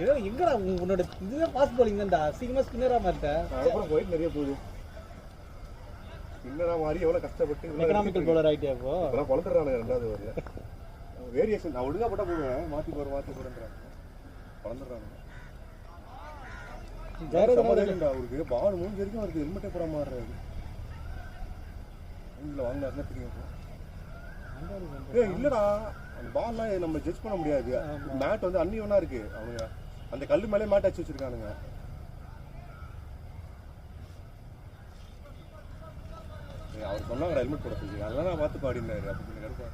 ஏதோ எங்கடா உன்னோட இதுதான் ஃபாஸ்ட் பாலிங் தான்டா. சீக்கிரமாக ஸ்பின்னராக மாறிட்டேன். அப்புறம் போயிட்டு நிறைய போகுது. ஸ்பின்னராக மாறி எவ்வளோ கஷ்டப்பட்டு எக்கனாமிக்கல் பவுலர் ஆகிட்டே இப்போ. அப்புறம் குழந்தைறானுங்க 2வது வரல. வேரியேஷன் நான் ஒழுங்காக போட்டால் போடுவேன். மாற்றி போடுறாங்க. குழந்தைறானுங்க. அவருக்கு பால் மூணு வரைக்கும் அவருக்கு ஹெல்மெட்டே போட மாறுறாரு. வாங்கினாருன்னா தெரியும். இல்லடா அந்த பால்லாம் நம்ம ஜட்ஜ் பண்ண முடியாது. மேட் வந்து அன்னியவனா இருக்கு. அவங்க அந்த கல்லு மேலே மேட் அடிச்சு வச்சிருக்கானுங்க. அவர் சொன்னாங்க ஹெல்மெட் போட சொல்லி. அதெல்லாம் நான் பார்த்து பாடினாரு. அப்படி கருப்பா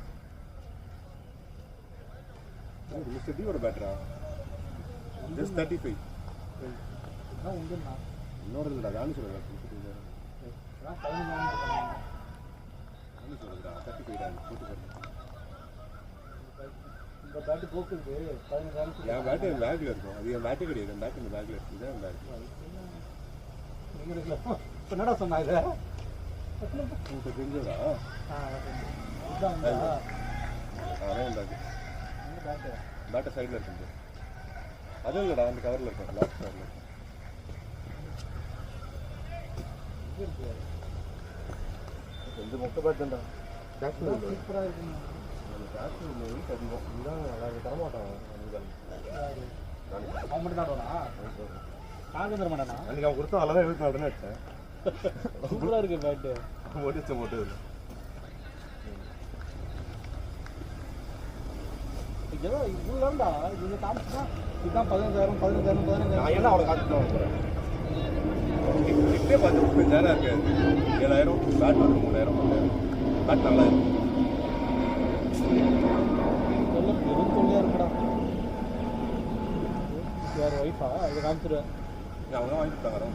மிஸ்டர் டியோட பேட்டரா ஜஸ்ட் 35. இன்னொரு இல்லடா தானி சொல்றேன். பேட்டு போக்குது 15 என் பேட்டு என் பேக்கில் இருக்கும். அது என் பேட்டே கிடையாது. என் பேட் இந்த பேக்கில் இருக்கு. இதான் என் பேக். என்னடா சொன்னா இதை உங்களுக்கு தெரிஞ்சதா? இதுதான் அதான் என் பேக்கு. பேட்டை சைடில் இருக்குது. அதுவும் இல்லைடா அந்த கவரில் இருக்கும். லாஸ்ட் கவரில் இருக்கும். இந்த மொட்டை பேட் தான்டா. சூப்பராக இருக்குண்ணா. வீட்டு அதிகம். இதுதான் நல்லா தரமாட்டான். அவன் மட்டும் தான் ஆடுவானா? நானும் தர மாட்டானா? அன்றைக்கி அவன் கொடுத்தா நல்லா 24 அடிச்சேன். சூப்பராக இருக்கு பேட்டு. ஓடிச்ச மொட்டை இல்லை. ஏதோ இவ்வளோண்டா இது காமிச்சுனா இதுதான் 15,000 நான் என்ன அவளை காத்துட்டு போகிறேன். இப்படியே பார்த்து 35,000 இருக்காது. 7,000 பேட் வந்து 3,000 பேட் நல்லா இருக்கும். பெரும் தொல்லையாக இருக்குடா. யார் ஒய்ஃபா இதை காமிச்சிருவேன். அவங்க தான் வாங்கி கொடுத்தாங்க.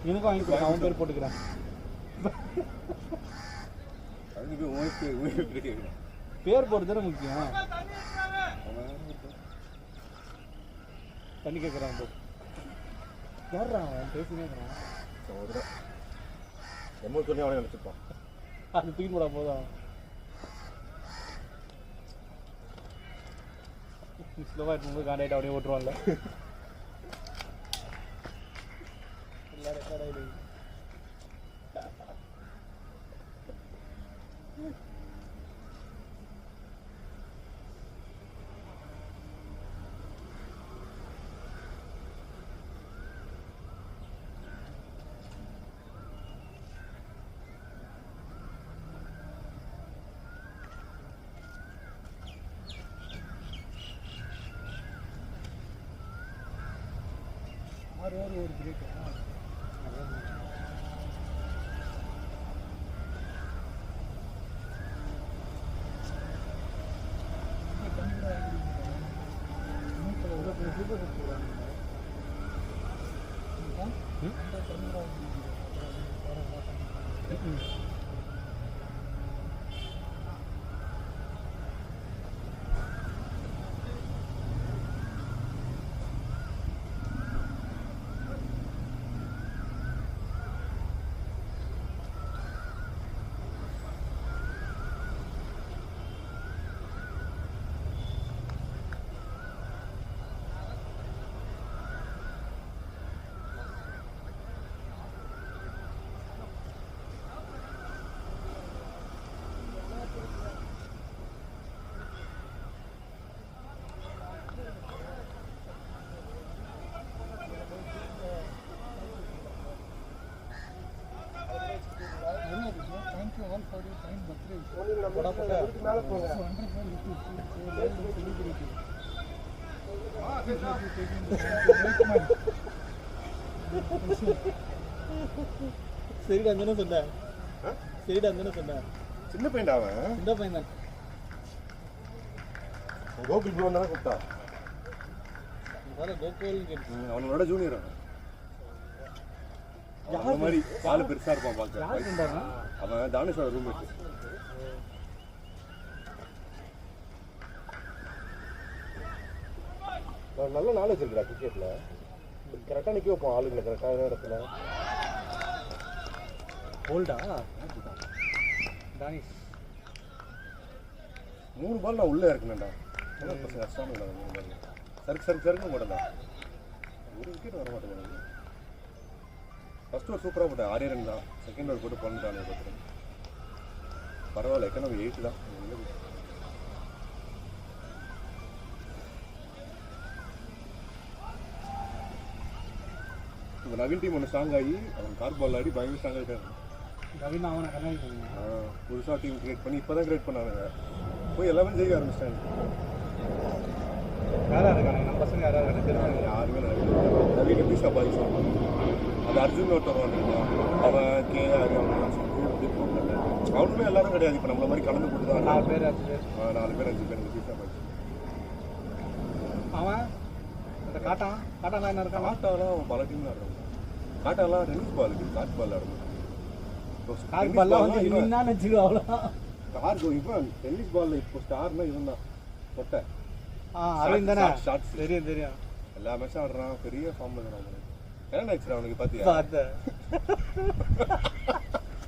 எனக்கும் வாங்கி கொடுங்க. அவன் பேர் போட்டுக்கிறேன். அதுக்கு போய் பேர் போடுறது தானே முக்கியம். தண்ணி கேட்குறான் போ. யார்ரா அவன் பேசினே இருக்கிறான். எம்மோ சொல்லி அவனை நினச்சிப்பான். அது தூக்கி போட போதும். ஸ்லோவாக இருக்கும்போது காண்டாக்ட் அப்படியே ஓட்டுருவான்ல. எல்லாம் ரெக்கார்ட் ஆகிடுது. ஒரு பிரேக் சரிடா தானே சொன்னேன். சரிடா தானே சொன்னேன். சின்ன பையன்டா அவன். சின்ன பையன் தான். கோகுல் ப்ரோ தானே கூப்பிட்டா. கோகுல் அவனோட ஜூனியர். அந்த மாதிரி ஆளு பெருசா இருப்பான் பார்க்க. அவன் தானேஷோட ரூம்மேட். நல்ல நாலேஜ் இருக்குடா கிரிக்கெட்டில். கரெக்டாக நிற்க வைப்போம் ஆளுங்களை கரெக்டான இடத்துல. ஹோல்டா தானிஷ் 3 பால் நான் உள்ளே இருக்கணும்டா. பசங்க கஷ்டமாக இல்லை 3 பால். சருக்கு போட்டேன்டா. ஒரு விக்கெட் வர மாட்டேங்குது. ஃபர்ஸ்ட் ஒரு சூப்பராக போட்டேன் 6 ரன் தான். செகண்ட் ஒரு போட்டு பண்ணிட்டானே பார்த்துட்டு பரவாயில்ல. எக்கனாமி 8 தான். இப்போ நவீன் டீம் ஒன்று ஸ்ட்ராங் ஆகி அவன் கார் பால் ஆடி பயங்கர ஸ்ட்ராங் ஆகிட்டாங்க. நவீன் அவனை கல்யாணம் பண்ணாங்க. புதுசாக டீம் கிரியேட் பண்ணி இப்போ தான் கிரியேட் பண்ணாங்க. போய் எல்லாமே ஜெயிக்க ஆரம்பிச்சிட்டாங்க. யாராக இருக்காங்க நம்ம பசங்க யாராக இருக்காங்க தெரியும். யாருமே நவீன் எப்படி சம்பாதிச்சு அது அர்ஜுன் ஒருத்தர் வந்துருக்கான். அவன் கேஆர் அவனுமே எல்லாரும் கிடையாது. இப்போ நம்மள மாதிரி கலந்து போட்டு தான் 4 பேர் 5 பேர் எப்படி சம்பாதிச்சு. அவன் அந்த காட்டாலாம் என்ன இருக்கான். காட்டாலாம் அவன் பல டீம் ஆடுறான். காட்டாலாம் டென்னிஸ் பால் இருக்குது. காட் பால் ஆடுறான். காட் பால்லாம் வந்து இவன் வச்சுக்கோ அவ்வளோ. கார்கோ இவன் டென்னிஸ் பாலில் இப்போ ஸ்டார்னா இவன் தான் கொட்டை. அரவிந்த் தானே. ஷார்ட்ஸ் தெரியும் எல்லா மேட்சும் ஆடுறான். பெரிய ஃபார்ம்ல இருக்கிறான். என்ன ஆச்சு அவனுக்கு பார்த்தியா? பார்த்தேன்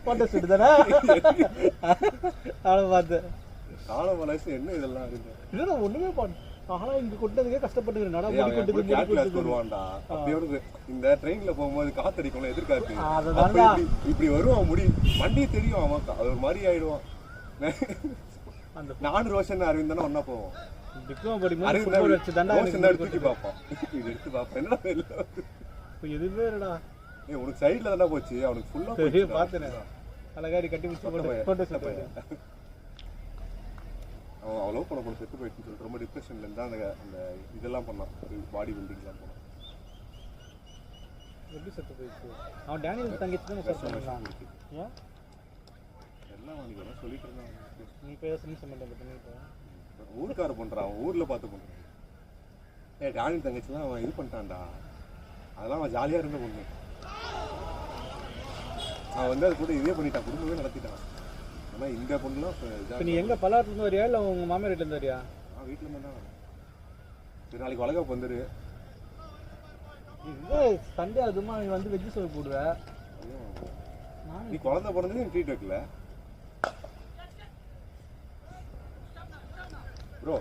போட்டோ ஷூட் தானே அவனை பார்த்தேன். காலம் வயசு என்ன இதெல்லாம் இருக்கு. இதெல்லாம் ஒன்றுமே பண்ண. ஆனால் இங்கே கொண்டதுக்கே கஷ்டப்பட்டு வருவான்டா. அப்படி இந்த ட்ரெயின்ல போகும்போது காத்தடிக்கணும் எதிர்காத்து. அதுதான் இப்படி வருவான். முடி வண்டி தெரியும். அவன் அது ஒரு மாதிரி ஆயிடுவான். நானும் ரோஷன் அரவிந்த் தானே ஒன்னா போவோம். டிப்ளமோ படிக்கும்போது வச்சு தாண்டா தூக்கி பார்ப்பான். இது எடுத்து பார்ப்பேன். என்னடா எதுவுமே இல்லடா. உனக்கு சைட்ல தானே போச்சு. அவனுக்கு ஃபுல்லா போய் பார்த்தேன். அழகாடி கட்டி வச்சு போட்டோ ஷூட். அவன் அவ்வளோ பண்ண செத்து போயிடுச்சுன்னு சொல்லிட்டு ரொம்ப டிப்ரெஷன்ல இருந்தா அந்த இதெல்லாம் பண்ணான். பாடி பில்டிங்லாம் பண்ணான். எப்படி செத்து போயிடுச்சு? அவன் டேனியல் தங்கச்சி தானே செத்து பண்ணான். ஏன் எல்லாம் அவனுக்கு எல்லாம் சொல்லிட்டு இருந்தான். நீ பேசுன்னு சொன்னேன் பண்ணிட்டு ஊருக்கார பண்றான். அவன் ஊர்ல பார்த்து பண்றான். டேனியல் தங்கச்சிலாம் அவன் இது பண்ணிட்டான்டா. அதெல்லாம் அவன் ஜாலியா இருந்த பொண்ணு. அவன் வந்து அது கூட இதே பண்ணிட்டான். குடும்பமே நடத்திட்டான். ஆனால் இந்த பொண்ணுலாம் இப்போ நீ எங்கே பல்லாரத்துலேருந்து வரியா இல்லை உங்கள் மாமியார் வீட்டிலேருந்து வரியா? வீட்டில் இருந்து தான். சரி நாளைக்கு வளகாப்பு வந்துரு. இது சண்டே அதுமா நீ வந்து வெஜ்ஜு சோறு போடுவ. நீ குழந்தை பிறந்தது நீ ட்ரீட் வைக்கல ப்ரோ.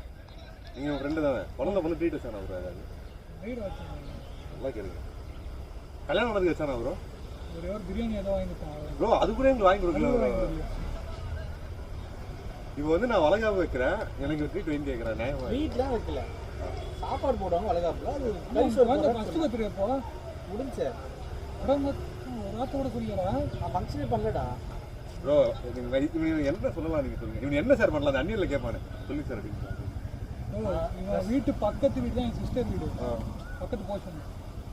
நீங்கள் உங்கள் ஃப்ரெண்டு தானே. குழந்தை பிறந்து ட்ரீட் வச்சானா ப்ரோ? ஏதாவது நல்லா கேளுங்க. கல்யாணம் நடந்து வச்சானா ப்ரோ? பிரியாணி ஏதோ வாங்கிட்டான் ப்ரோ. அது கூட எங்களுக்கு வாங்கி கொடுக்கல. இப்போ வந்து நான் வளகாப்பு வைக்கிறேன். எனக்கு ட்ரீட் வாங்கி கேட்குறேன். நியாயம் வீட்டில் வைக்கல. சாப்பாடு போடுவாங்க வளகாப்புல. அது ஃபஸ்ட்டு கத்துறியப்போ முடிஞ்சு ராத்தோட சொல்லிடுறா. நான் ஃபங்க்ஷனே பண்ணலடா ப்ரோ. இவன் என்ன சொல்லலாம் நீங்கள் சொல்லுங்கள். இவன் என்ன சார் பண்ணலாம்? அந்த அண்ணியில் கேட்பானே சொல்லி சார் அப்படின்னு. இவன் வீட்டு பக்கத்து வீடு தான் என் சிஸ்டர் வீடு. பக்கத்து போச்சு.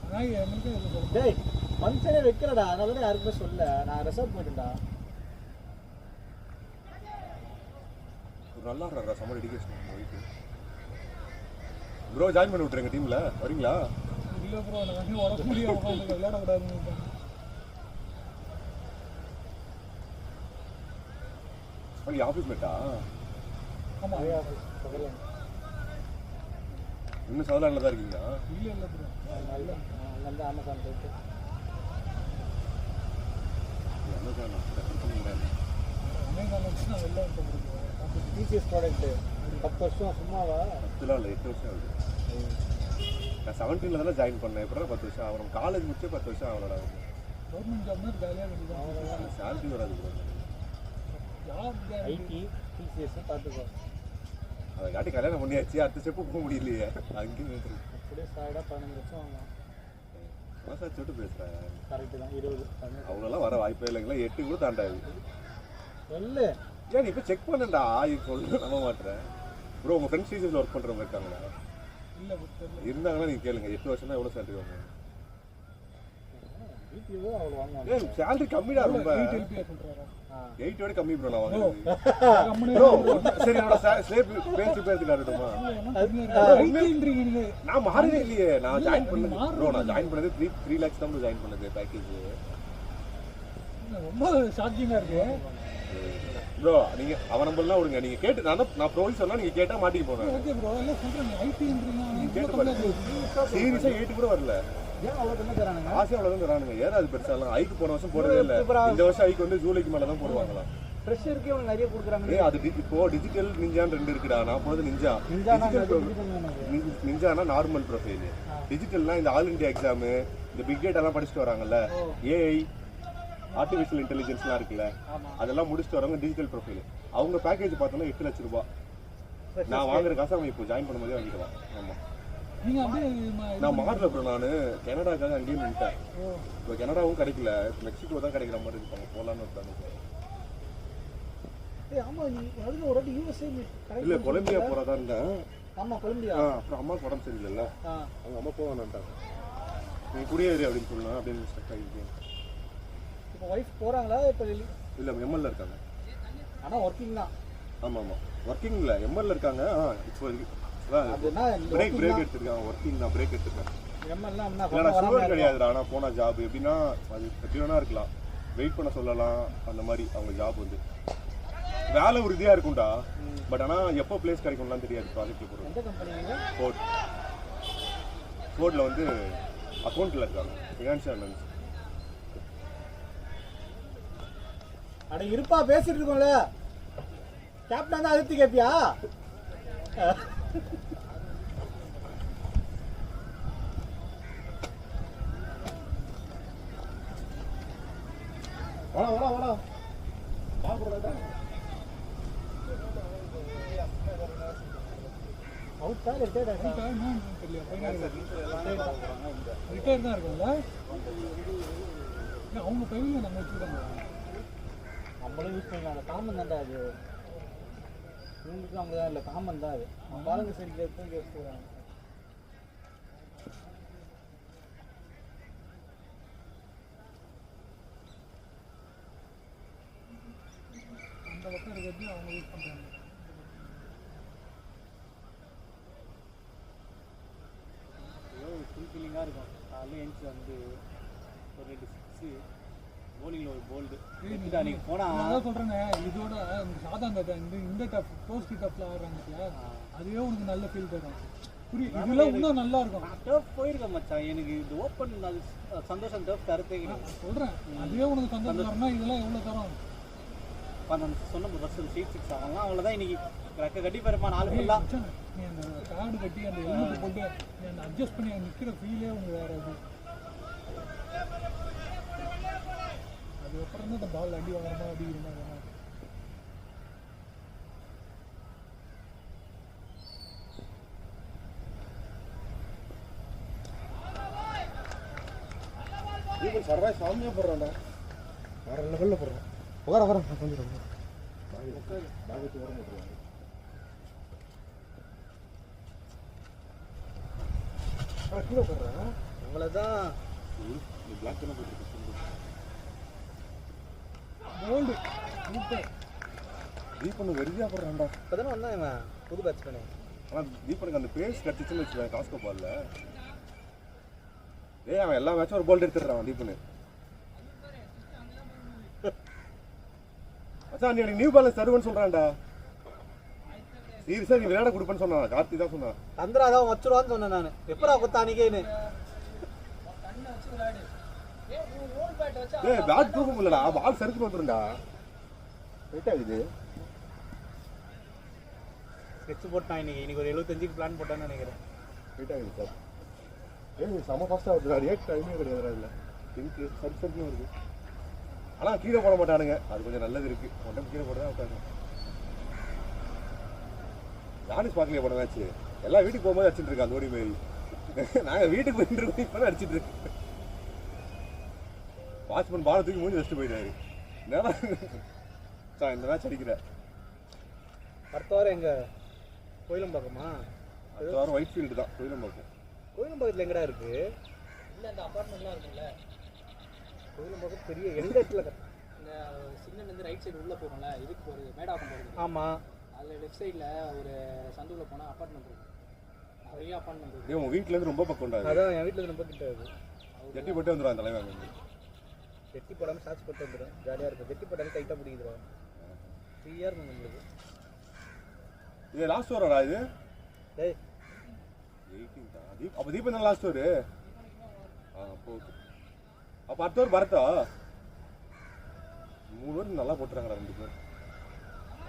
ஆனால் எங்களுக்கு டேய் ஃபங்க்ஷனே வைக்கலடா. அதனால தான் யாருக்குமே சொல்ல. நான் ரெசார்ட் போயிட்டேன்டா. நல்லா இருக்காரா சம்மர் எடிகேஷன் வீட்டு. ப்ரோ ஜாயின் பண்ணி விட்டுருங்க டீமில். வரீங்களா? இல்லை ப்ரோ. நான் வந்து உடம்பு முடியாது விளையாடக்கூடாதுன்னு. ஓகே ஆஃபீஸ் மேட்டா? ஆமாம். இன்னும் சவுலாண்டில் தான் இருக்கீங்களா? இல்லை ப்ரோ. வந்து அமேசான் போயிட்டு அமேசான் வச்சு நான் வெளில வந்து முடியும். டிசிஎஸ் ப்ராடக்ட்டு 10 வருஷம் சும்மாவா? 10 இல்லை 8 வருஷம் ஆகுது. நான் 17 தானே ஜாயின் பண்ணேன். இப்போ 10 வருஷம் ஆகும். காலேஜ் முடிச்சு 10 வருஷம் ஆகலடா. கவர்மெண்ட் ஜாப்னா ஜாலியாக வேண்டியதான். சேலரி வராது ப்ரோ. ஐடி டிசிஎஸ் பார்த்துக்கோ. அதை காட்டி கல்யாணம் பண்ணியாச்சு. அடுத்த ஸ்டெப்பு போக முடியலையே. அங்கேயும் அப்படியே சாய்டாக 15 லட்சம் வாங்கலாம். மனசாட்சி விட்டு பேசுகிறேன். கரெக்டு தான். 20 அவ்வளோலாம் வர வாய்ப்பே இல்லைங்களா? 8 கூட தாண்டாது. இல்லை ஏன் நீ இப்போ செக் பண்ணண்டா. சொல்லு நம்ப மாட்டேறேன் ப்ரோ. உங்கள் ஃப்ரெண்ட்ஸ் டீச்சர்ஸில் ஒர்க் பண்ணுறவங்க இருக்காங்களா? இல்லை இருந்தாங்கன்னா நீங்கள் கேளுங்க. 8 வருஷம் தான் எவ்வளோ சேலரி வாங்க? வீட்டில் அவ்வளோ வாங்குவாங்க. ஏன் சேலரி கம்மிடா ரொம்ப. 8 விட கம்மி ப்ரோ. நான் வாங்குறது ப்ரோ. சரி என்னோட பேசி காட்டுமா? நான் மாறவே இல்லையே. நான் ஜாயின் பண்ணது ப்ரோ. நான் ஜாயின் பண்ணது 3 lakhs தான் ஜாயின் பண்ணது பேக்கேஜ். ரொம்ப ஷாக்கிங்காக இருக்கு. ப்ரோ நீங்க அவன் நம்பர்லாம் விடுங்க, நீங்க கேட்டு நான் ப்ரோல் சொன்னா நீங்க கேட்டா மாட்டிக்க போறேன். ஓகே ப்ரோ எல்லாம் சொல்றேன் ஐடின்றீங்க நீங்க கேட்டு பாருங்க, சீரியஸா 8 கூட வரல. ஏன் அவ்வளோ என்ன தரானுங்க? ஆசை அவ்வளவுதான் தரானுங்க. ஏறாது பெருசாலாம். ஐக்கு போன வருஷம் போடவே இல்லை, இந்த வருஷம் ஐக்கு வந்து ஜூலைக்கு மேல தான் போடுவாங்களா. ஃப்ரெஷருக்கே அவங்க நிறைய கொடுக்குறாங்க. அது இப்போ டிஜிட்டல் நிஞ்சான்னு 2 இருக்குடா. நான் போனது நிஞ்சா. நிஞ்சானா நார்மல் ப்ரொஃபைல், டிஜிட்டல்னா இந்த ஆல் இந்தியா எக்ஸாமு, இந்த பிக் டேட்டா எல்லாம் படிச்சுட்டு வராங்கல்ல, ஏஐ ஆர்டிஃபிஷியல் இன்டெலிஜென்ஸ்லாம் இருக்குல்ல, அதெல்லாம் முடிச்சுட்டு வரவங்க டிஜிட்டல் ப்ரொஃபைல். அவங்க பேக்கேஜ் பார்த்தோம்னா 8 லட்சம் ரூபாய். நான் வாங்குற காசு அவன் இப்போ ஜாயின் பண்ணும்போதே வாங்கிடுவான். ஆமா நீங்க அப்படியே நான் மாறல ப்ரோ. நான் கனடாக்காக அங்கேயும் நின்ட்டேன். இப்போ கனடாவும் கிடைக்கல, மெக்சிகோ தான் கிடைக்கிற மாதிரி இருப்பாங்க. போகலான்னு இருக்காங்க. ஆமா நீ அதுல ஒரு வாட்டி யூஎஸ்ஏ இல்ல கொலம்பியா போறதா இருந்தேன். ஆமா கொலம்பியா. அப்புறம் அம்மாவுக்கு உடம்பு சரியில்லைல்ல, அவங்க அம்மா போவானான்ட்டாங்க. நீ குடியேறி அப்படின்னு சொன்னா அப்படின்னு ஸ்டக் ஆகிருக்கேன். இப்போ ஒய்ஃப் போறாங்களா? இப்போ இல்ல எம்எல்ல இருக்காங்க. ஆனா ஒர்க்கிங் தான். ஆமா ஆமா ஒர்க்கிங் இல்ல எம்எல்ல இருக்காங்க. இப்போ பிரேக் எடுத்துருக்காங்க. ஒர்க்கிங் தான், பிரேக் எடுத்துருக்காங்க. சுகர் கிடையாதுடா. ஆனா போனா ஜாப் எப்படின்னா அது எப்படி வேணா இருக்கலாம், வெயிட் பண்ண சொல்லலாம். அந்த மாதிரி அவங்க ஜாப் வந்து வேலை உறுதியா இருக்கும்டா. பட் ஆனா எப்போ பிளேஸ் கிடைக்கும்லாம் தெரியாது. ப்ராஜெக்ட்ல போகிறது ஃபோர்ட்ல வந்து அக்கௌண்ட்ல இருக்காங்க, ஃபினான்ஷியல் அனலிஸ்ட். அட இருப்பா பேசிட்டு இருக்கோம்ல, கேப்டன் தான் அழுத்தி கேப்பியா? வாடா அவுட்டா ரிட்டையர்ட் ரிட்டையர் தான் இருக்கும்ல. அவங்க பையன் நம்ம வச்சுருக்காங்க, நம்மளும் யூஸ் பண்ணலாம். காமன் தான்டா அது, இவங்களுக்கும் அவங்க தான் இல்லை, காமன் தான் அது. பாருங்க சரி கேட்கும் கேட்டு போகிறாங்க. அந்த பக்கம் இருக்கிறது அவங்க யூஸ் பண்ணுறாங்க. ஃபுல்ஃபில்லிங்காக இருக்கும். காலையில் எழுந்துச்சு வந்து ஒரு 2 6 போலிங்கில் ஒரு போல்டு அன்றைக்கி போனால் அதான் சொல்கிறேங்க. இதோட இந்த சாதாரண இந்த டஃப் போஸ்ட் டஃப்பில் ஆடுறாங்க, அதுவே உனக்கு நல்ல ஃபீல் தரும். புரியுது, இதெல்லாம் இன்னும் நல்லா இருக்கும். டஃப் போயிருக்கேன் மச்சான், எனக்கு இது ஓப்பன் அது சந்தோஷம். டஃப் தரத்தே கிடையாது சொல்கிறேன். அதுவே உனக்கு சந்தோஷம் தரணும்னா இதெல்லாம் எவ்வளோ தரும்? சொன்ன பஸ் சீட் 6 ஆகலாம், அவ்வளோதான். இன்னைக்கு ரெக்க கட்டி போயிருப்பா 4 ஃபுல்லாக. நீ அந்த கார்டு கட்டி அந்த ஹெல்மெட் போட்டு நீ அந்த அட்ஜஸ்ட் பண்ணி அங்கே நிற்கிற ஃபீலே உனக்கு வேறு அது. அதுக்கப்புறம் தான் இந்த பால் அடி வாங்குறமா அடிக்கிறமா வேணாம். இப்போ சர்வா சாமியாக போடுறான்டா, வேறு லெவலில் போடுறான். வர கொஞ்சம் பாகத்து வர மாட்டேன். கீழே போடுறேன் உங்களை தான் பிளாக் பண்ண போயிட்டு கோல்டு தீபன் வெறியா போடுறான்டா. இப்போ தானே வந்தான் இவன் புது பேட்ச் பண்ணி. ஆனால் தீபனுக்கு அந்த பேஸ் கட்டிச்சுன்னு வச்சுக்கேன் காஸ்கோ பால்ல. அவன் எல்லா மேட்சும் ஒரு பால் எடுத்துடுறான் தீபனு. அச்சா நீ எனக்கு நியூ பேலன்ஸ் தருவேன்னு சொல்றான்டா. சீரியஸா நீ விளையாட கொடுப்பேன்னு சொன்னான், கார்த்தி தான் சொன்னான். தந்திரா தான் வச்சுருவான்னு சொன்னேன் நான். எப்படா குத்தானிக்கேன்னு பேட் தூக்க முடியலடா, பால் சறுக்கு வந்துருண்டா. ரைட் ஆகுது. ஸ்கெட்ச் போட்டான் இன்னைக்கு ஒரு 75க்கு பிளான் போட்டான்னு நினைக்கிறேன். ரைட் ஆகுது சார். செம்ம ஃபாஸ்ட்டாக வருது. ரியேட் டைமே கிடையாது. இல்லை பிங்க்கு சர்க்குன்னு வருது. ஆனால் கீழே போட மாட்டானுங்க, அது கொஞ்சம் நல்லது இருக்குது. ஒன்றை கீழே போட தான் விட்டாங்க. யானிஸ் பார்க்கலையே போன மேட்ச்சு, எல்லாம் வீட்டுக்கு போகும்போது அடிச்சுட்டு இருக்கா தோனி மாரி. நாங்கள் வீட்டுக்கு போயிட்டு இருக்கோம், இப்போ தான் அடிச்சுட்டு இருக்கோம். வாட்ச்மேன் பாலை தூக்கி மூஞ்சி வச்சுட்டு போயிட்டாரு. என்னடா சார் இந்த மேட்ச் அடிக்கிற. அடுத்த வாரம் எங்க கோயிலம்பாக்கமா? அடுத்த வாரம் ஒயிட் ஃபீல்டு தான் கோயிலம்பாக்கம். கோயிலம்பாக்கத்தில் எங்கடா இருக்கு? இல்லை அந்த அப்பார்ட்மெண்ட்லாம் இருக்குல்ல, கோயிலம்பாக்கம் பெரிய எந்த இடத்துல? இந்த சின்னலேருந்து ரைட் சைடு உள்ளே போகணும்ல, இதுக்கு போகிறது மேடாக்கம் போகிறது. ஆமாம், அதில் லெஃப்ட் சைடில் ஒரு சந்துவில் போனால் அப்பார்ட்மெண்ட் இருக்குது. நிறைய அப்பார்ட்மெண்ட் இருக்குது. உங்கள் வீட்டிலேருந்து ரொம்ப பக்கம் உண்டாது. அதான் என் வீட்டில் ரொம்ப கிட்ட இருக்குது. ஜட்டி போட்டு வந்துடுவான் தலைவன். ஜெட்டி போடாமல் சாட்சி போட்டு வந்துடும், ஜாலியாக இருக்கும். ஜெட்டி போட்டாலும் டைட்டாக பிடிக்குதுடும். ஃப்ரீயாக இருக்கும் நம்மளுக்கு. இது லாஸ்ட் ஓவரா இது? டேய் 18 அப்போ தீபன் தான் லாஸ்ட் ஓவர். அப்போ ஓகே. அப்போ அடுத்த ஓவர் பரத்தா 3 ஓவர் நல்லா போட்டுறாங்கடா 2 பேர்.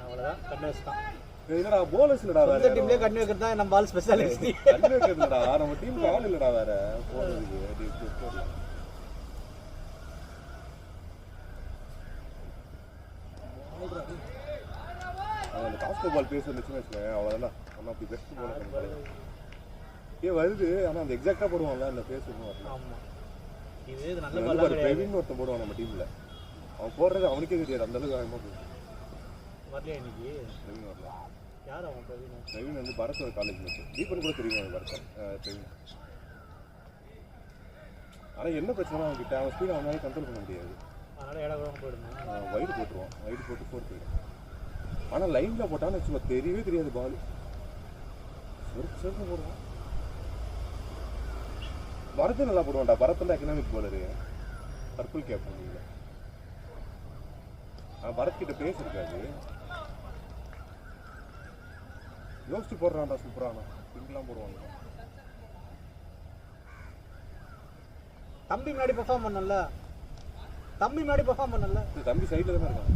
அவ்வளோதான் கண்ணு வச்சுட்டான். என்னடா போலர்ஸ் இல்லடா வேற. இந்த டீம்லேயே கண்ணு வைக்கிறது தான் நம்ம பால் ஸ்பெஷலிஸ்ட். கண்ணு வைக்கிறதுடா நம்ம டீம் ஆள் இல்லடா வேற போறதுக்கு. அந்த காஸ்கோ பால் பேஸ் வந்துச்சுன்னு வச்சுக்கேன் அவ்வளோதான் one of the best bowler. வருது ஆனால் அந்த எக்ஸாக்டாக போடுவான்ல அந்த பேஸ் ஒன்றும் வரல. ஆமாம் இது நல்ல பால். பிரவீன் ஒருத்தன் போடுவான் நம்ம டீமில். அவன் போடுறது அவனுக்கே தெரியாது அந்த அளவுக்கு வேகமாக போகுது. வரலையா இன்னைக்கு? பிரவீன் வரல. யார் அவன் பிரவீன்? பிரவீன் வந்து பரத்தோட காலேஜ் மேட்ச். தீபன் கூட தெரியும் அவன் பரத்தன் பிரவீன். ஆனால் என்ன பிரச்சனை அவன்கிட்ட அவன் ஸ்பீட் அவனாலே கண்ட்ரோல் பண்ண முடியாது. அதனால் இடம் கூட போயிடுமா? வைடு போட்டுருவான். வைடு போட்டு 4 போயிடும். ஆனால் லைனில் போட்டான்னு வச்சுக்கோ தெரியவே தெரியாது பால். சொருக்கு போடுவான். பரத் நல்லா போடுவான்டா. பரத்தில் எக்கனாமிக் போலரு பர்பிள் கேப் பண்ணீங்க. பரத் கிட்ட பேச இருக்காது. யோசிச்சு போடுறான்டா சூப்பரானா. பிங்க்லாம் போடுவாங்க. தம்பி முன்னாடி பெர்ஃபார்ம் பண்ணல. தம்பி சைடில் தானே இருக்கான்.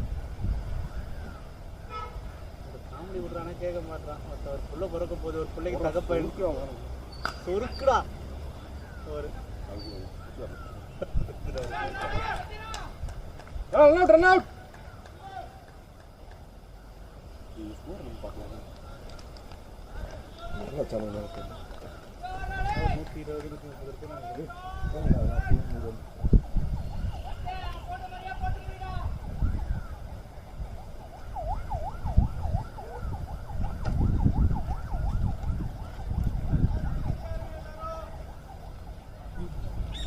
காமெடி விடுறானே கேட்க மாட்டான். ஒரு புள்ள பிறக்க போது ஒரு பிள்ளைக்கு தகப்ப சொருக்குடா ஒரு ரன் அவுட். என்ன சேனல் இருக்கு? 120 இருக்கு.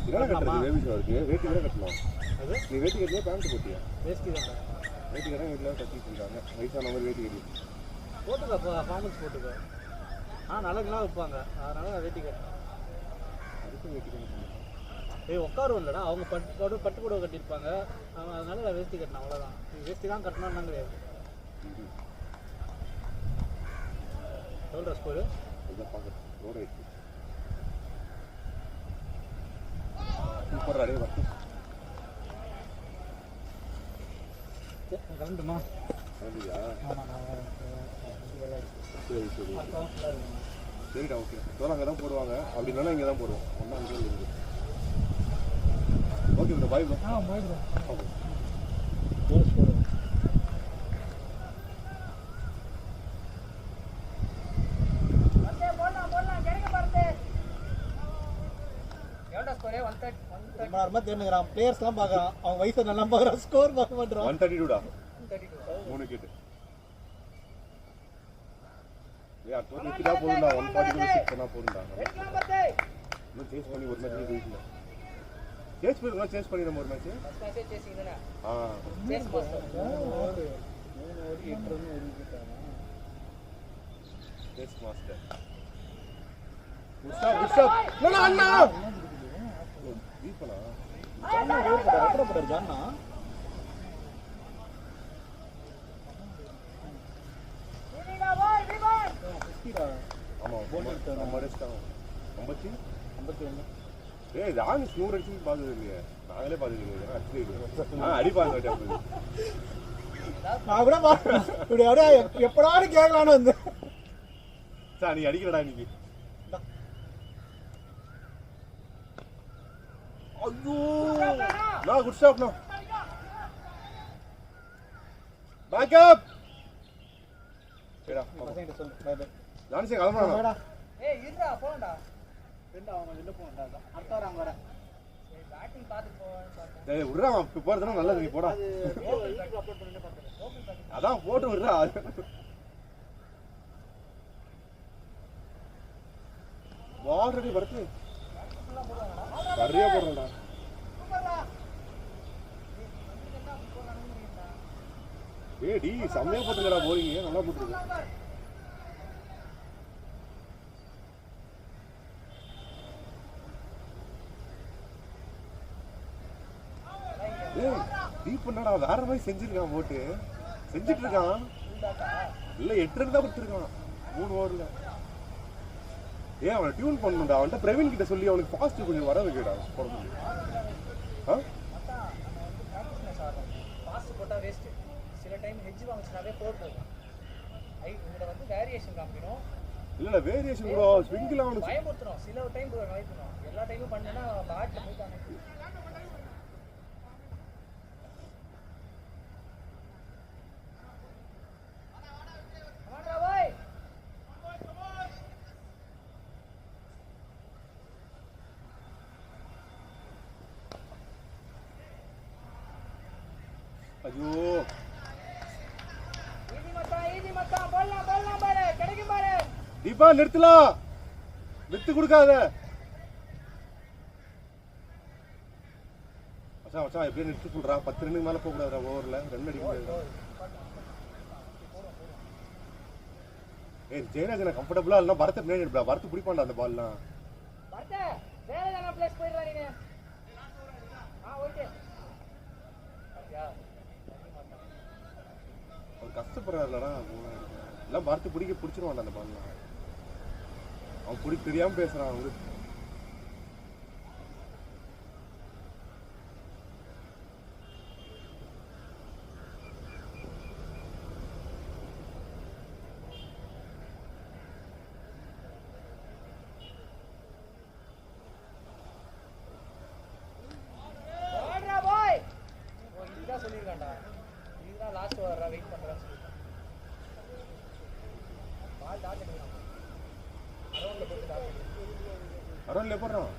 இதெல்லாம் கட்டுறது வேவிஸ் இருக்கு. வேட்டி கூட கட்டலாம். அது நீ வேட்டி கட்டியா பேண்ட் போட்டியா? வேஸ்டி தான். வேட்டி கடை வீட்டில் கட்டிட்டு இருக்காங்க. வயசான மாதிரி வேட்டி கட்டி போட்டுக்கப்பா ஃபார்மல்ஸ் போட்டுக்க. நல்லதுலாம் வைப்பாங்க. அதனால வேட்டி கட்டணும். அதுக்கும் வேட்டி கட்டணும். உட்காரும் இல்லைடா அவங்க பட்டு புடவை கட்டியிருப்பாங்க. அதனால நான் வேஸ்டி கட்டினேன். அவ்வளோதான். வேஸ்டி தான் கட்டணும்னா கிடையாது. எவ்வளோ ஸ்கோரு? இதான் பார்க்குறேன். ரோட் ஆயிடுச்சு. சூப்பர் அடே வர்த்து. கலந்துமா? சரியா? ஆமாம் நான் சரி சரிடா ஓகே. இதெல்லாம் அங்கே தான் போடுவாங்க. அப்படின்னா இங்கே தான் போடுவோம். ஒன்றா அங்கே இருக்குது. Okay bro bye bro. Bye bro. Okay. ரொம்ப நேரமாக தேர்ந்துக்கிறான். பிளேயர்ஸ்லாம் பார்க்குறான். அவங்க வயசை நல்லா பார்க்குறான். ஸ்கோர் பார்க்க மாட்டேறான். 132டா 3 விக்கெட். யார் தோத்து விட்டுட்டா போதும்டா. 142 பண்ணா போதும்டா. இன்னும் சேஸ் பண்ணி ஒரு மேட்ச் ஜெயிக்கல. சேஸ் பண்ணி நம்ம ஒரு மேட்ச் சேஸ் மாஸ்டர் முஸ்தாப் அண்ணா தீபனா ஜான்னா ஆமா நம்ம ரெஸ்டாங்க 51 ஏய் ராணி 100 அடிச்சு பார்த்தது இல்லையே. நாங்களே பார்த்தது இல்லையே. அடிச்சு அடிப்பாங்க டேப்பு. நான் கூட இப்படி அப்படியே எப்படாலும் கேட்கலான்னு வந்து சார் நீ அடிக்கிறடா இன்னைக்கு. ஐயோ நான் குட் ஸ்டாப் நோ பேக் அப். ஏடா ஜானி சிங் கிளம்புறானா? ஏய் இருடா போடா. ரெண்டு அவங்க வெளில போடா. அடுத்த வாரம் அங்க வரேன். சரி பேட்டிங் பாத்து போறேன். டேய் விடுறா இப்ப போறதுனா நல்லது. நீ போடா. அப்லோட் பண்ணிட்டு பாத்துறேன். அதான் போட்டு விடுறா. ஆல்ரெடி வரது சரியா போடுறா. ஏடி செம்மையா போட்டுங்கடா. போறீங்க நல்லா போட்டுருக்கு. டீப் பண்ணடா வேற மாதிரி செஞ்சிருக்கான் போட்டு. செஞ்சுட்டு இருக்கான். இல்ல 8 ரன் தான் கொடுத்துருக்கான் 3 ஓவர்ல. ஏன் அவனை டியூன் பண்ணணும்டா. அவன்கிட்ட பிரவீன் கிட்ட சொல்லி அவனுக்கு ஃபாஸ்ட் கொஞ்சம் வர வைக்கடா போடுறது. ஃபாஸ்ட் போட்டால் வேஸ்ட்டு. சில டைம் ஹெட்ஜ் வாங்கிச்சுனாவே போடுறது. இதில் வந்து வேரியேஷன் காமிக்கணும். இல்ல வேரியேஷன் கூட ஸ்விங்கில் அவனுக்கு பயமுறுத்தணும். சில டைம் வாய்க்கணும். எல்லா டைமும் பண்ணேன்னா பேட்டில் போயிட்டாங்க. ஐயோ தீபா நிறுத்தலாம். வித்து கொடுக்காத மச்சான். மச்சான் எப்படியே நிறுத்தி சொல்றான். 10 ரன்னுக்கு மேல போக கூடாதுடா ஓவர்ல. ரன் அடிக்க முடியாது. ஏய் ஜெயராஜ் நான் கம்ஃபர்டபுளா இல்ல பரத்தை பின்னாடி எடுப்பா. பரத்து பிடிப்பான்டா அந்த பால்லாம். பரத்தை வேற எதனா பிளேஸ் போயிடுறா நீங்க. ஓகே அவர் கஷ்டப்படுறாருலடா. எல்லாம் பரத்து பிடிச்சிருவான்டா அந்த பால்லாம். அவன் தெரியாம பேசுறான் அவரு. சொல்லிருக்காண்டா. இதுதான் லாஸ்ட் ஓவரா வெயிட் பண்றேன்னு சொல்லிருக்கான். பால் டாட் எடுக்கலாம். அரௌண்ட்ல போட்டு டாட் எடுக்கலாம். அரௌண்ட்ல போடுறான்.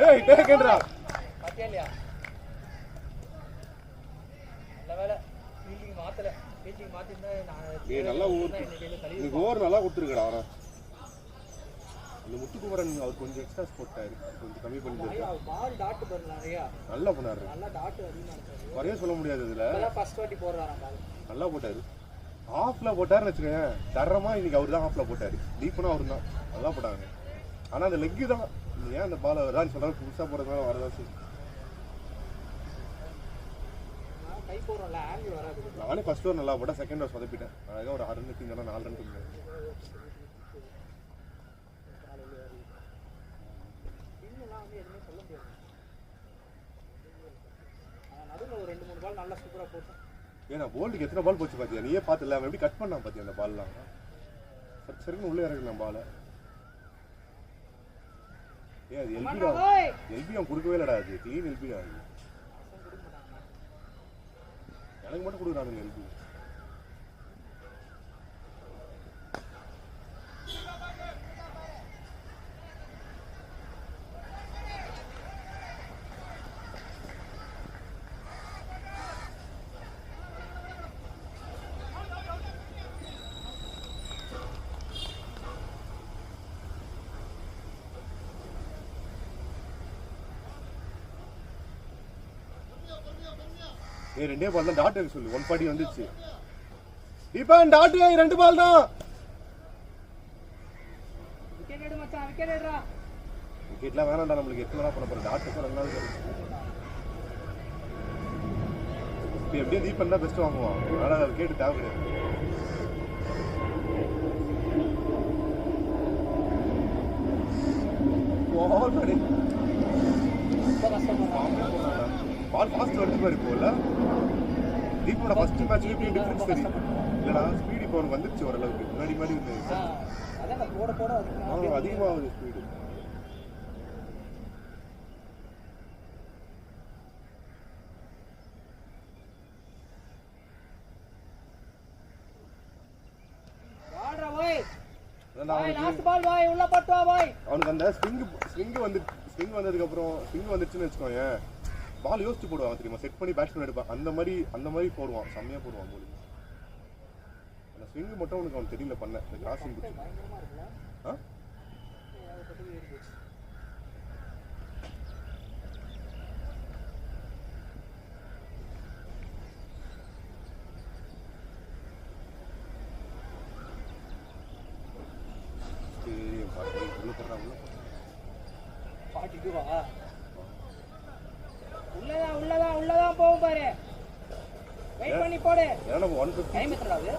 ஏய் டேக்கேன்றா. பாத்தியா இல்லையா? நல்ல வேளை ஃபீல்டிங் மாத்தல. ஃபீல்டிங் மாத்திருந்தா ஏய் நல்லா ஓவர் நல்லா கொடுத்துருக்கடா அவன. அந்த முத்துக்குமரன் அவர் கொஞ்சம் எக்ஸ்ட்ரா போட்டாரு. கொஞ்சம் கம்மி பண்ணிருக்காரு. பால் டாட் பண்ணல நிறைய. நல்லா பண்ணாரு. நல்லா டாட் அதிகமா இருக்காரு. வரைய சொல்ல முடியாது இதுல. ஃபர்ஸ்ட் வாட்டி போறாராம் பால். நல்லா போட்டாரு. ஆஃப்ல போட்டாருன்னு வச்சுக்கேன். தரமா இன்னைக்கு அவர் தான் ஆஃப்ல போட்டாரு. டீப்னா அவர் தான் நல்லா போட்டாங்க. ஆனா அந்த லெக் தான் ஏன் அந்த பால் வரதான் சொல்றாரு. புதுசா போறதுனால வரதான் சரி. கை போறோம்ல ஆங்கிள் வராது. நானே ஃபர்ஸ்ட் ஓவர் நல்லா போட்டேன். செகண்ட் ஓவர் சொதப்பிட்டேன். அழகா ஒரு 6 ரன் தீங்கன்னா 4 ரன் தீங்க. இன்னும் வந்து எதுவுமே சொல்ல முடியாது. நடுவில் ஒரு 2-3 பால் நல்லா சூப்பரா போட்டேன். ஏன்னா போல்டுக்கு எத்தனை பால் போச்சு பாத்தியா? நீயே பார்த்துல அவன் எப்படி கட் பண்ணான் பாத்தியா அந்த பால்லாம். சரின்னு உள்ளே இறக்குறான் பாலை. ஏன் அது எல்பிடா? எல்பி அவன் கொடுக்கவே இல்லடா. அது கிளீன் எல்பிடா. அது எனக்கு மட்டும் கொடுக்குறானுங்க எல்பி. ஏய் ரெண்டே பால் தான் டாட் சொல்லு. 140 வந்துச்சு. தீபன் டாட் 2 பால் தான். விக்கெட் எடு மச்சான். விக்கெட் எடுடா. விக்கெட்லாம் வேணாம்டா. நம்மளுக்கு எத்தனை பண்ண போறோம். டாட் கூட 2 நாள் இருக்கு. இப்போ எப்படியே தீபன் தான் பெஸ்ட் வாங்குவான். அதனால விக்கெட் தேவை கிடையாது. பால் பண்ணி ரொம்ப கஷ்டப்படுறான். பால் ஃபாஸ்ட் வருது பாரு போல. தீபோட ஃபர்ஸ்ட் மேட்ச் டிஃபரன்ஸ் தெரியும். இல்லடா ஸ்பீட் இப்போ அவனுக்கு வந்துருச்சு ஓரளவுக்கு. முன்னாடி மாதிரி இருந்தது. அதான் போட போட அதிகமாகுது ஸ்பீடு. வாடா பாய். லாஸ்ட் பால் பாய். உள்ள பட்டு வா பாய். அவனுக்கு அந்த ஸ்விங் வந்ததுக்கு அப்புறம் ஸ்விங் வந்துருச்சுன்னு வெச்சுக்கோங்க. பால் யோசிச்சு போடுவான் தெரியுமா? செட் பண்ணி பேட்ஸ்மேன் எடுப்பான். அந்த மாதிரி போடுவான். செம்மையா போடுவான் போலி. அந்த ஸ்விங் மட்டும் உனக்கு அவன் தெரியல பண்ண. இந்த கிராசிங் பயங்கரமா இருக்குல. உள்ள போடுறாங்க பாட்டு இதுவா உள்ளதான் போகும் பாரு. வெயிட் பண்ணி போடு. ஏன்னா நம்ம 150 டைம் எத்தனாவது?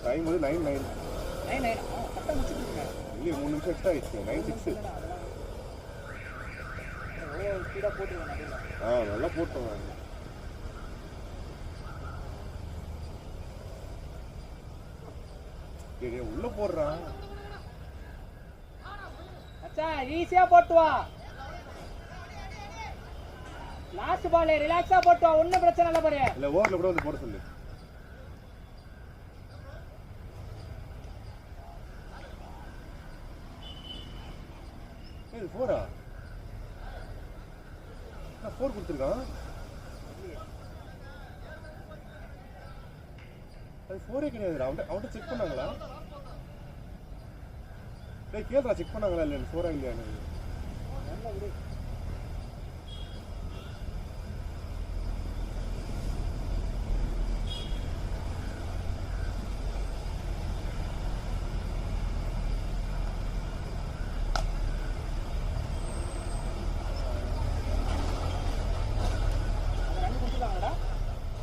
டைம் வந்து 9:09 9 கரெக்டாக முடிச்சுட்டு இல்லையே 3 நிமிஷம் எக்ஸ்ட்ரா ஆயிடுச்சு 9:06 எவ்வளோ ஸ்பீடாக போட்டுருவேன் நடுவில். நல்லா போட்டோம் நான் உள்ள போடுறான் அச்சா ஈஸியா போட்டு வா. லாஸ்ட் பால் ரிலாக்ஸா போட்டு வா. ஒன்றும் பிரச்சனை இல்லை பாரு. இல்ல ஓவர்ல கூட வந்து போட சொல்லு. இது 4-ஆ? 4 கொடுத்துருக்கான். அது 4-ஏ கிடையாது. அவன்கிட்ட செக் பண்ணாங்களா? டேய் கேளுடா, செக் பண்ணாங்களா இல்லையா 4-ஆ இல்லையான்னு.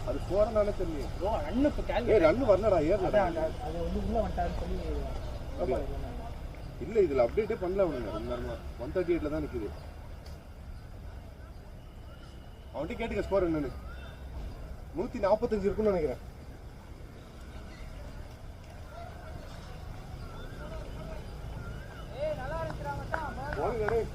அது 4-ஆனே தெரியல. ரன்னு இப்போ ஏய் ரன் வரலடா, ஏறலடா. அது வந்து உள்ள வந்துட்டாருன்னு சொல்லி இல்ல இதுல அப்டேட்டே பண்ணல அவனுங்க. 138ல தான் நிக்குது. அவன்கிட்ட கேட்டுக்க ஸ்கோர் என்னன்னு. 145 இருக்குன்னு நினைக்கிறேன். போடுங்க டேய்.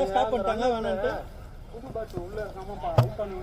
ஸ்டாப் பண்ணிட்டாங்க வேணான்ட்டு புது பேட் உள்ள இருக்காம அவுட் பண்ணி